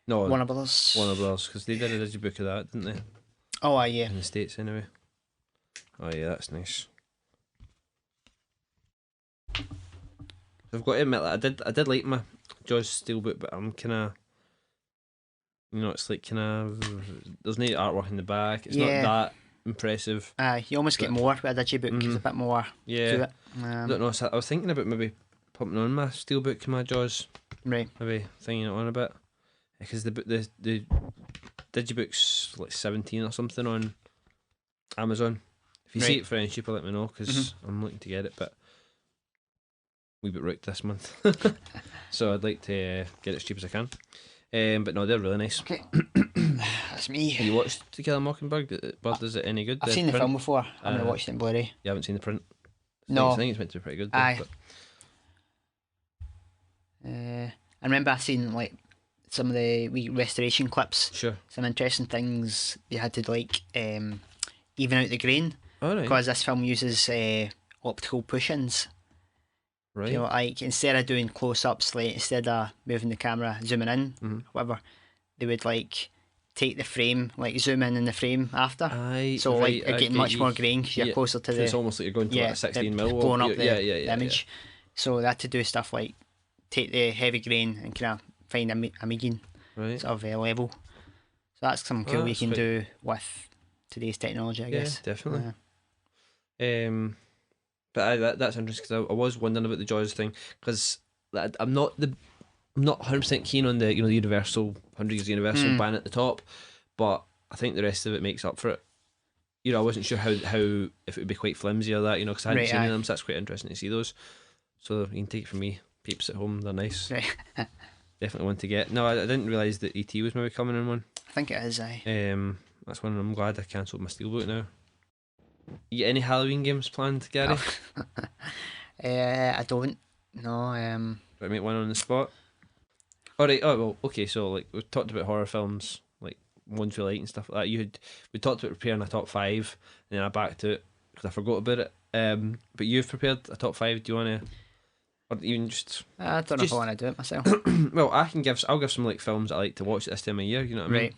No, Warner Brothers. Warner Brothers, because they did a digibook of that, didn't they? Oh, yeah. In the States, anyway. Oh yeah, that's nice. I've got to admit that I did like my Jaws Steelbook, but I'm kind of, it's like kind of, there's no artwork in the back. It's Yeah. not that impressive. You almost get But- more with a Digibook. There's a bit more Yeah, to it. I don't know. So I was thinking about maybe pumping on my Steelbook and my Jaws, Right. maybe thinking it on a bit, because the Digibook's like 17 or something on Amazon. If you see Right. it for any cheaper, let me know, because I'm looking to get it, but we bit rooked this month, so I'd like to get it as cheap as I can. But no, they're really nice. Okay. That's me. Have you watched To Kill a Mockingbird? Is it any good? I've seen the print? film before. I haven't Uh, watched it in Blu-ray. You haven't seen the print? No. I think it's meant to be pretty good. Though, Aye. but- I remember I seen like some of the wee restoration clips. Sure. Some interesting things they had to like even out the grain, All right. because this film uses optical push-ins. Right. You know, like instead of doing close-ups, like instead of moving the camera, zooming in, Mhm. whatever, they would like take the frame, like zoom in the frame after. Aye. So right, like they're I getting get much you. more grain because you're Yeah, closer to So the it's almost like you're going to like a 16 mil. blowing up the, yeah, the image. So they had to do stuff like take the heavy grain and kind of find a median Right. sort of level. So that's something cool you that's can quite- do with today's technology, I Yeah, guess. definitely. Uh, But that's interesting, because I was wondering about the Jaws thing, because I'm not 100% keen on the the Universal 100 years Universal band at the top, but I think the rest of it makes up for it. I wasn't sure how if it would be quite flimsy or that, because I hadn't Right, seen any aye. of them, so that's quite interesting to see those. So you can take it from me, peeps at home, they're nice. right. Definitely one to get. No, I didn't realise that ET was maybe coming in one. I think it is, aye. That's one I'm glad I cancelled my Steelbook now. You got any Halloween games planned, Gary? I don't know. Right, make one on the spot. Alright, well, okay, so like we talked about horror films, like ones we like and stuff like that. We talked about preparing a top 5, and then I backed it because I forgot about it. But you've prepared a top 5. Do you want to, or even just? I don't know if Just- I want to do it myself. Well, I'll give some like films I like to watch at this time of year. You know what I mean? Right.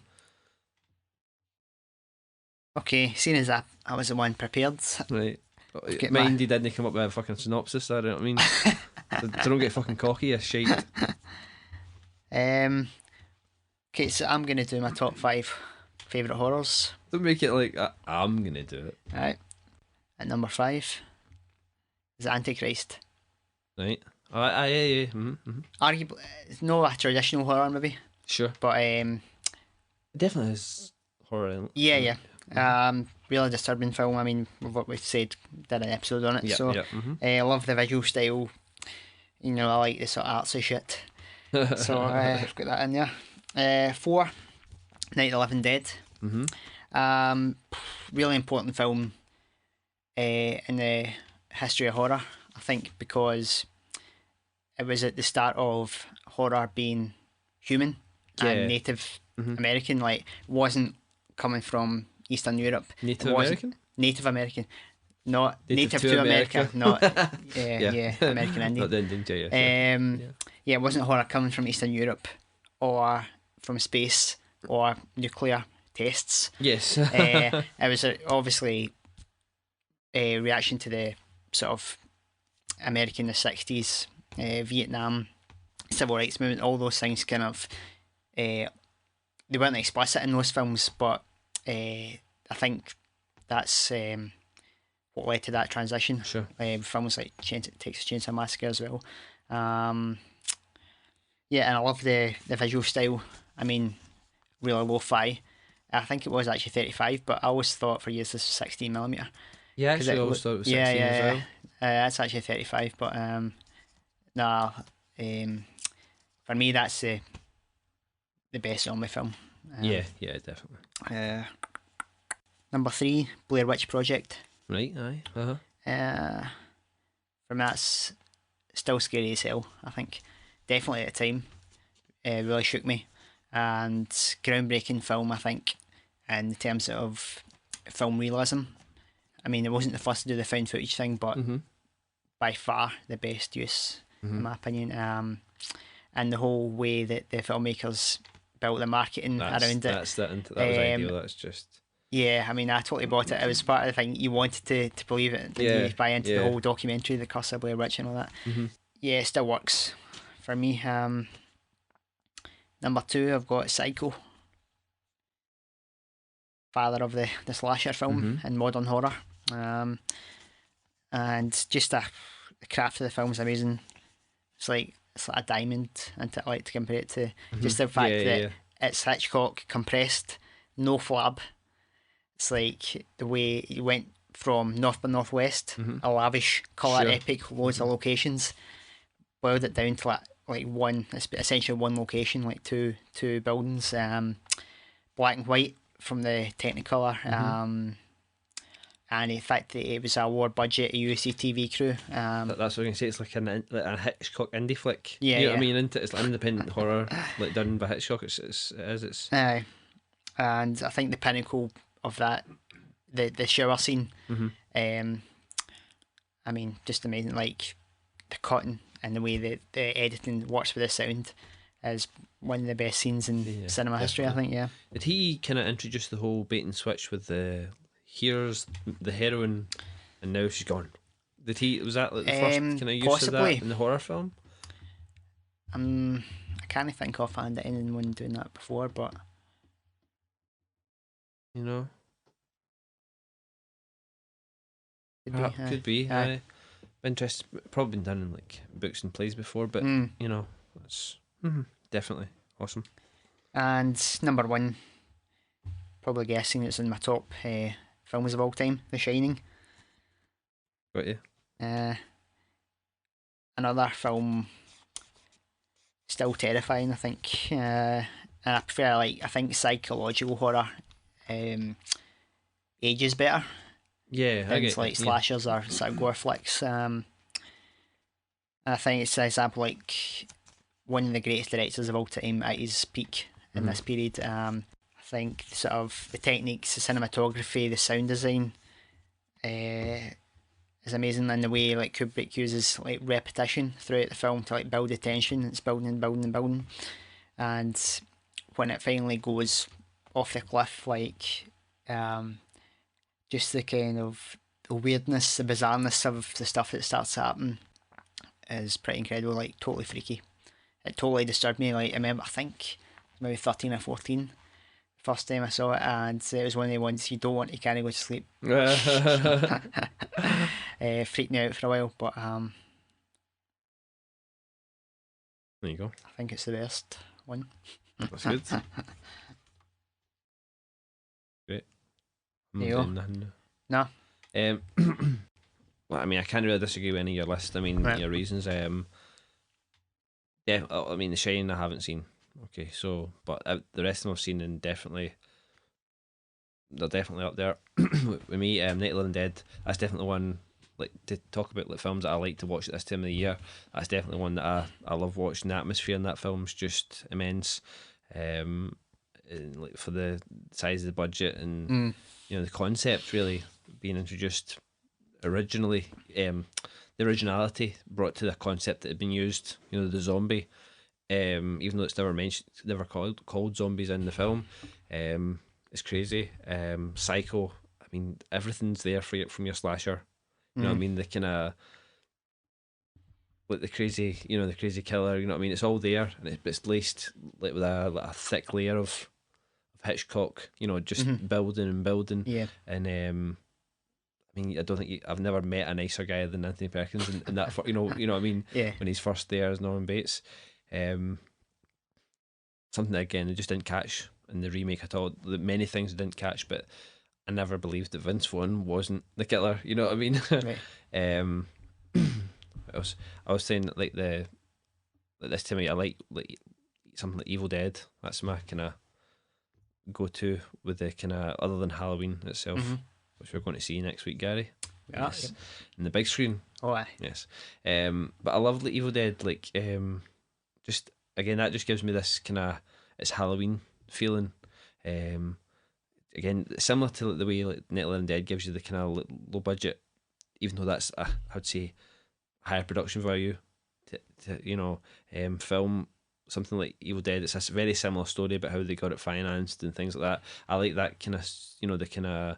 Okay, seeing as I was the one prepared. Right. Get Mind you didn't come up with a fucking synopsis. I don't know what I mean. So don't get fucking cocky as shite. Okay, so I'm gonna do my top 5 favourite horrors. Don't make it like I'm gonna do it. Right. At number 5 is Antichrist. Right. Yeah. Mm-hmm. Arguably, it's not a traditional horror maybe, Sure. but It definitely has horror in it. yeah. Really disturbing film. I mean, what we've said, did an episode on it. Yeah. So Yeah. Mm-hmm. I love the visual style. I like the sort of artsy shit. So I've got that in there. 4, Night of the Living Dead. Mm-hmm. Really important film in the history of horror, I think, because it was at the start of horror being human Yeah. and Native Mhm. American. Like, wasn't coming from Eastern Europe. Native It wasn't- American. Native American. Not Native native, to to America. America. Not Yeah. yeah, American Indian. Not the Indian, yeah. Yeah, it wasn't horror coming from Eastern Europe or from space. or nuclear tests. Yes. It was obviously a reaction to the sort of America in the 60s, Vietnam, civil rights movement, all those things kind of, they weren't explicit in those films, but I think that's what led to that transition. Sure. Films like Texas Chainsaw Massacre as well. Yeah, and I love the visual style. I mean, really lo-fi. I think it was actually 35, but I always thought for years this was 16mm. Yeah, actually, I always thought it was 16 as well. That's actually 35, but nah, for me that's the best zombie film. Yeah, definitely. Number 3, Blair Witch Project. Right, aye. For me that's still scary as hell, I think. Definitely at the time. Really shook me. And groundbreaking film, I think, in terms of film realism. I mean, it wasn't the first to do the found footage thing, but by far the best use, in my opinion. And the whole way that the filmmakers built the marketing around it. That was ideal. That's just... Yeah, I mean, I totally bought it. It was part of the thing. You wanted to believe it. Did you buy into the whole documentary, The Curse of Blair Witch and all that? Yeah, it still works for me. Number 2, I've got Psycho. Father of the slasher film and modern horror. And just the craft of the film is amazing. It's like a diamond, and I like to compare it to just the fact that it's Hitchcock compressed, no flab. It's like the way you went from North by Northwest, a lavish colour epic, loads of locations, boiled it down to like one, essentially one location, like two buildings, black and white from the Technicolor, and in fact it was a lower budget UC TV crew. That's what I was going to say. It's like a Hitchcock indie flick. Yeah, you know what I mean? It's like independent horror, like done by Hitchcock. It's. And I think the pinnacle of that, the shower scene. I mean, just amazing. Like the cutting and the way that the editing works with the sound is one of the best scenes in cinema history, I think. Yeah. Did he kind of introduce the whole bait and switch with the here's the heroine and now she's gone? Did he? Was that like the first kind of use of that in the horror film? I can't think offhand of anyone doing that before, but you know, could be. Interesting. Probably been done in like books and plays before, but you know, that's definitely awesome. And number 1, probably guessing it's in my top films of all time, The Shining. Got you. Another film, still terrifying, I think. And I prefer, I think psychological horror ages better. Yeah, things like slashers or sort of gore flicks. And I think it's an example, like one of the greatest directors of all time at his peak in this period. I think sort of the techniques, the cinematography, the sound design is amazing, and the way like Kubrick uses like repetition throughout the film to like build the tension. It's building and building and building, and when it finally goes off the cliff, like just the kind of the weirdness, the bizarreness of the stuff that starts to happen is pretty incredible. Like totally freaky. It totally disturbed me. Like I remember, I think maybe 13 or 14 first time I saw it, and it was one of the ones you don't want to kind of go to sleep. Freaked me out for a while, but there you go. I think it's the best one. That's good. Great. No. Well, I mean, I can't really disagree with any of your list. I mean, your reasons. Yeah, I mean, The Shining I haven't seen. Okay, so but the rest of them I've seen, and definitely they're definitely up there with me. Night of the Living Dead. That's definitely one. Like to talk about like films that I like to watch at this time of the year. That's definitely one that I love watching. The atmosphere in that film's just immense. And like for the size of the budget and you know the concept really being introduced originally, the originality brought to the concept that had been used. You know, the zombie even though it's never mentioned, never called zombies in the film. It's crazy. Psycho. I mean, everything's there for you from your slasher. You know what I mean? The kind of like the crazy, the crazy killer. You know what I mean? It's all there, and it's laced like with a thick layer of Hitchcock. Just building and building. Yeah. And I mean, I don't think I've never met a nicer guy than Anthony Perkins, and that you know what I mean. Yeah. When he's first there as Norman Bates, something that again I just didn't catch in the remake at all. Many things I didn't catch, but I never believed that Vince Vaughn wasn't the killer. You know what I mean? Right. I was saying that, like this to me, I like something like Evil Dead. That's my kind of go to with the kind of other than Halloween itself, which we're going to see next week, Gary. Yeah. Yes, in the big screen. Oh, aye. Yes. But I love the Evil Dead. Like, just again, that just gives me this kind of it's Halloween feeling. Again, similar to the way like Night of the Living Dead gives you the kind of low budget, even though that's I would say higher production value to film. Something like Evil Dead, it's a very similar story about how they got it financed and things like that. I like that kind of, the kind of,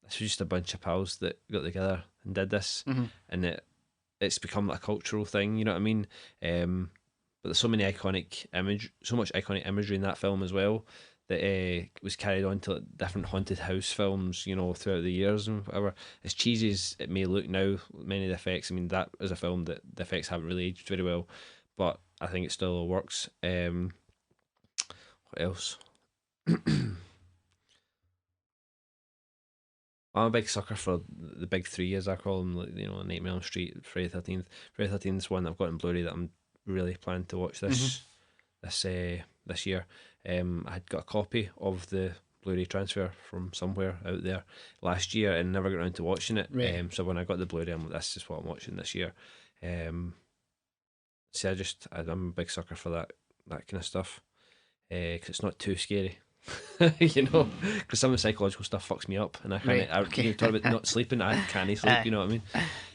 this was just a bunch of pals that got together and did this, and it's become like a cultural thing. You know what I mean? But there's so much iconic imagery in that film as well that was carried on to like, different haunted house films, throughout the years and whatever. As cheesy as it may look now, many of the effects. I mean, that is a film that the effects haven't really aged very well, but I think it still works. What else? I'm a big sucker for the big three, as I call them. Like, Nightmare on Elm Street, Friday 13th. Friday 13th is one I've got in Blu-ray that I'm really planning to watch this year. I had got a copy of the Blu-ray transfer from somewhere out there last year and never got around to watching it. Right. So when I got the Blu-ray, I'm like, this is what I'm watching this year. See, I'm a big sucker for that kind of stuff, because it's not too scary, because some of the psychological stuff fucks me up, and I can't. Right, You talk about not sleeping, I can't sleep. You know what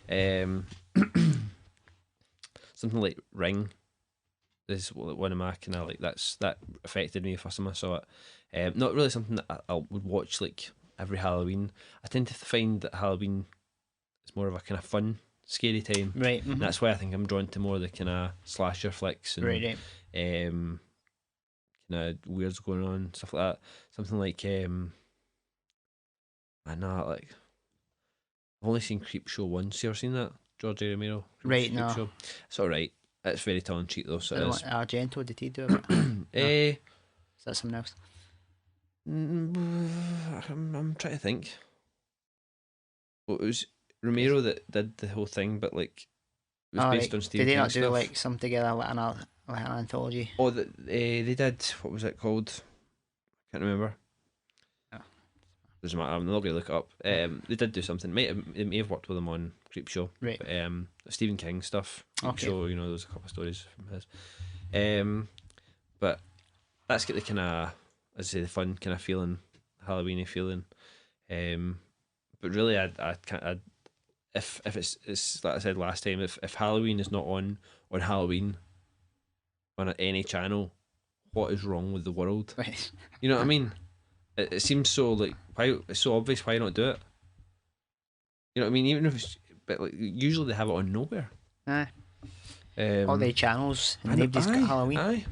I mean? Something like Ring is one of my kind of like that affected me the first time I saw it. Not really something that I would watch like every Halloween. I tend to find that Halloween is more of a kind of fun, scary time, Right. and that's why I think I'm drawn to more of the kind of slasher flicks and Right. kind of weirds going on, stuff like that. Something like I know, like I've only seen Creep Show once. You ever seen that? George A. Romero. Right, no. Show. It's alright. It's very tongue in cheek though, so it is. Argento, did he do it? Is that someone else? I'm trying to think. Well, it was Romero that did the whole thing, but like it was based on Stephen Did they King not do stuff. like some together like an anthology? Oh, they did. What was it called? Can't remember. Oh. Doesn't matter. I'm not going to look it up. They did do something. They may have worked with him on Creep Show. Right. But Stephen King stuff. Creep Okay. Show. There was a couple of stories from his. But that's got the kind of, as I say, the fun kind of feeling, Halloweeny feeling. But really, I can't. If it's like I said last time, if Halloween is not on Halloween on any channel, what is wrong with the world? Right. You know what I mean? It seems so like why it's so obvious. Why not do it? You know what I mean? Even if it's, but like usually they have it on nowhere. Aye. All the channels and nobody's got Halloween. Aye.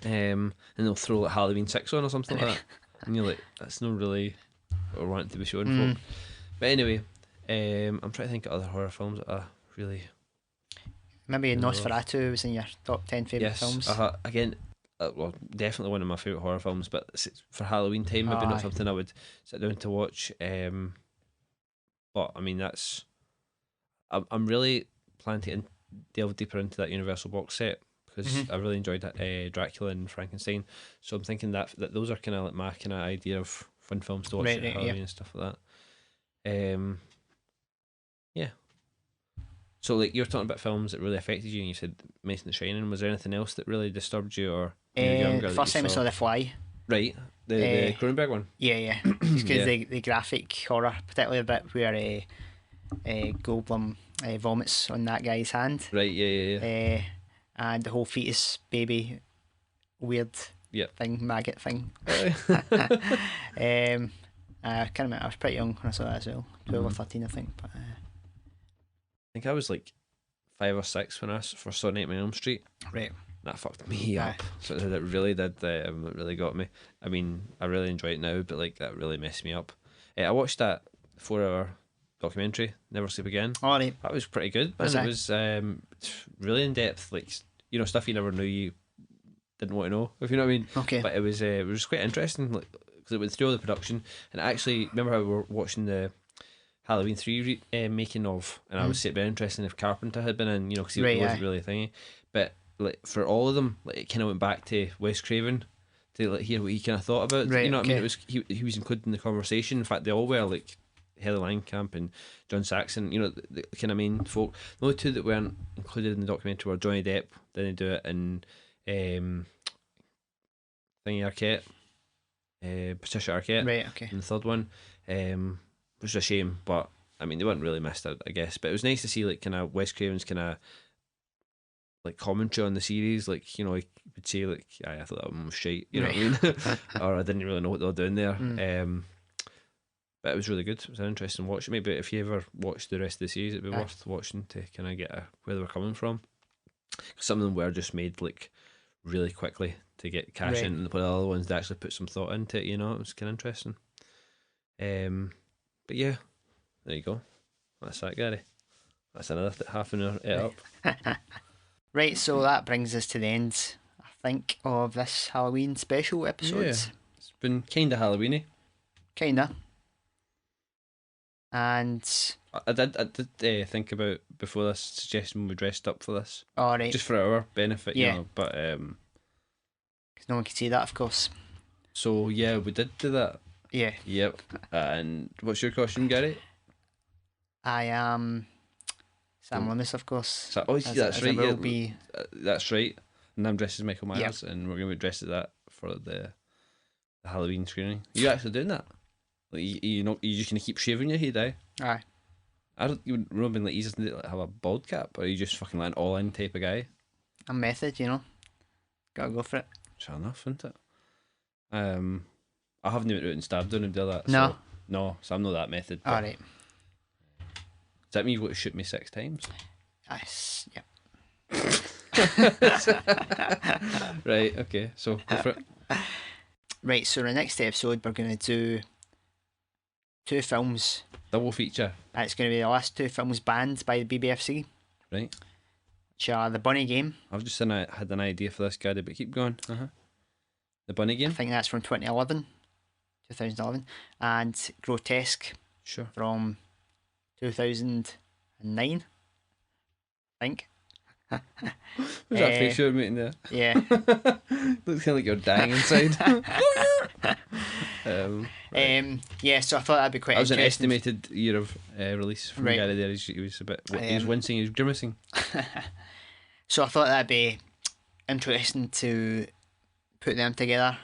And they'll throw like Halloween 6 on or something like that, and you're like, that's not really what I want to be showing folk. But anyway, I'm trying to think of other horror films that I really. Maybe Nosferatu was in your top 10 favourite films. Again, well, definitely one of my favourite horror films, but for Halloween time, maybe not something I would sit down to watch. But I mean, I'm really planning to delve deeper into that Universal box set because I really enjoyed that, Dracula and Frankenstein. So I'm thinking that those are kind of like my kind of idea of fun films to watch at Halloween and stuff like that. Yeah. So like you're talking about films that really affected you, and you said mentioned The Shining. Was there anything else that really disturbed you, or when you were younger? The first time I saw The Fly. Right, the Cronenberg one. Yeah. Just because the graphic horror, particularly a bit where Goldblum vomits on that guy's hand. Right, yeah. and the whole fetus baby weird Yep. thing, maggot thing. I I can't remember. I was pretty young when I saw that as well, 12 or 13, I think. But think I was like 5 or 6 when I first saw Nightmare on Elm Street. right, That fucked me Aye. up. So that really did. It really got me. I mean, I really enjoy it now, but like that really messed me up. I watched that 4-hour documentary, Never Sleep Again. all right, That was pretty good. Was And it? it was really in depth, like stuff you never knew you didn't want to know, if you know what I mean. okay, But it was quite interesting, like because it went through all the production. And actually, remember how we were watching the Halloween 3 making of, and I was saying it'd been interesting if Carpenter had been in, because he Right, wasn't aye. really a thingy. But like for all of them, like it kind of went back to Wes Craven to like hear what he kind of thought about. Right, You know what I mean? okay. It was he was included in the conversation. In fact, they all were, like Heather Langenkamp and John Saxon. The kind of main folk. The only two that weren't included in the documentary were Johnny Depp. Didn't do it, and Thingy Arquette, Patricia Arquette, right, okay. and the third one, which is a shame. But I mean, they weren't really missed, I guess. But it was nice to see like kind of Wes Craven's kind of like commentary on the series. Like he would say like, "Aye, I thought that one was shite," you know what I mean? Or I didn't really know what they were doing there. But it was really good. It was an interesting watch. Maybe if you ever watched the rest of the series, it'd be worth watching to kind of get where they were coming from. 'Cause some of them were just made like really quickly to get cash Right. in, and the other ones they actually put some thought into it. It was kind of interesting. But yeah, there you go. That's that, Gary. That's another half an hour up. Right, so that brings us to the end, I think, of this Halloween special episode. Yeah. It's been kind of Halloweeny. Kinda. And I did think about before this suggestion we dressed up for this, all right, just for our benefit, Yeah. But 'cause no one can see that, of course. so yeah, we did do that. Yeah, Yep. And what's your costume, Gary? I am Sam Loomis, of course. That's as right. I will Yeah, be. that's right. And I'm dressed as Michael Yep. Myers, and we're going to be dressed as that for the Halloween screening. You actually doing that? Like you just gonna keep shaving your head, eh? Aye. I don't. You would have been like, you just like, have a bald cap, or are you just fucking like an all-in type of guy? I'm method, Gotta go for it. Fair enough, isn't it? I haven't even out and stabbed on him do that. No. So, no, so I'm not that method. All right. Does that mean you've got to shoot me 6 times? Yep. Right. Okay. So go for it. Right, so the next episode we're gonna do 2 films. Double feature. It's gonna be the last 2 films banned by the BBFC, Right. which are The Bunny Game. I've just had an idea for this, Gary, but keep going. The bunny I game. think that's from 2011, and Grotesque Sure. from 2009, I think. What's that face you're making there? Yeah. Looks kind of like you're dying inside. Yeah, so I thought that'd be quite That was an interesting. estimated year of release from Right. Gary there. He was a bit. He was wincing. He was grimacing. So I thought that'd be interesting to put them together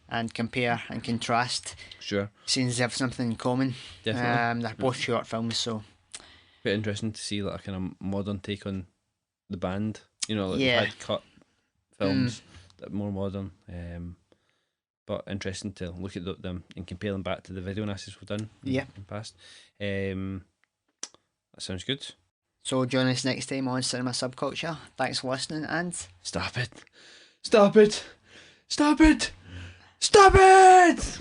and compare and contrast, Sure. since they have something in common. Definitely. They're both short films, so Quite interesting to see like a kind of modern take on the band. Like Yeah. we've had cut films that are more modern. But interesting to look at them and compare them back to the video analysis we've done Yeah. in the past. That sounds good. So join us next time on Cinema Subculture. Thanks for listening, and Stop it. Stop it. Stop it. Stop it.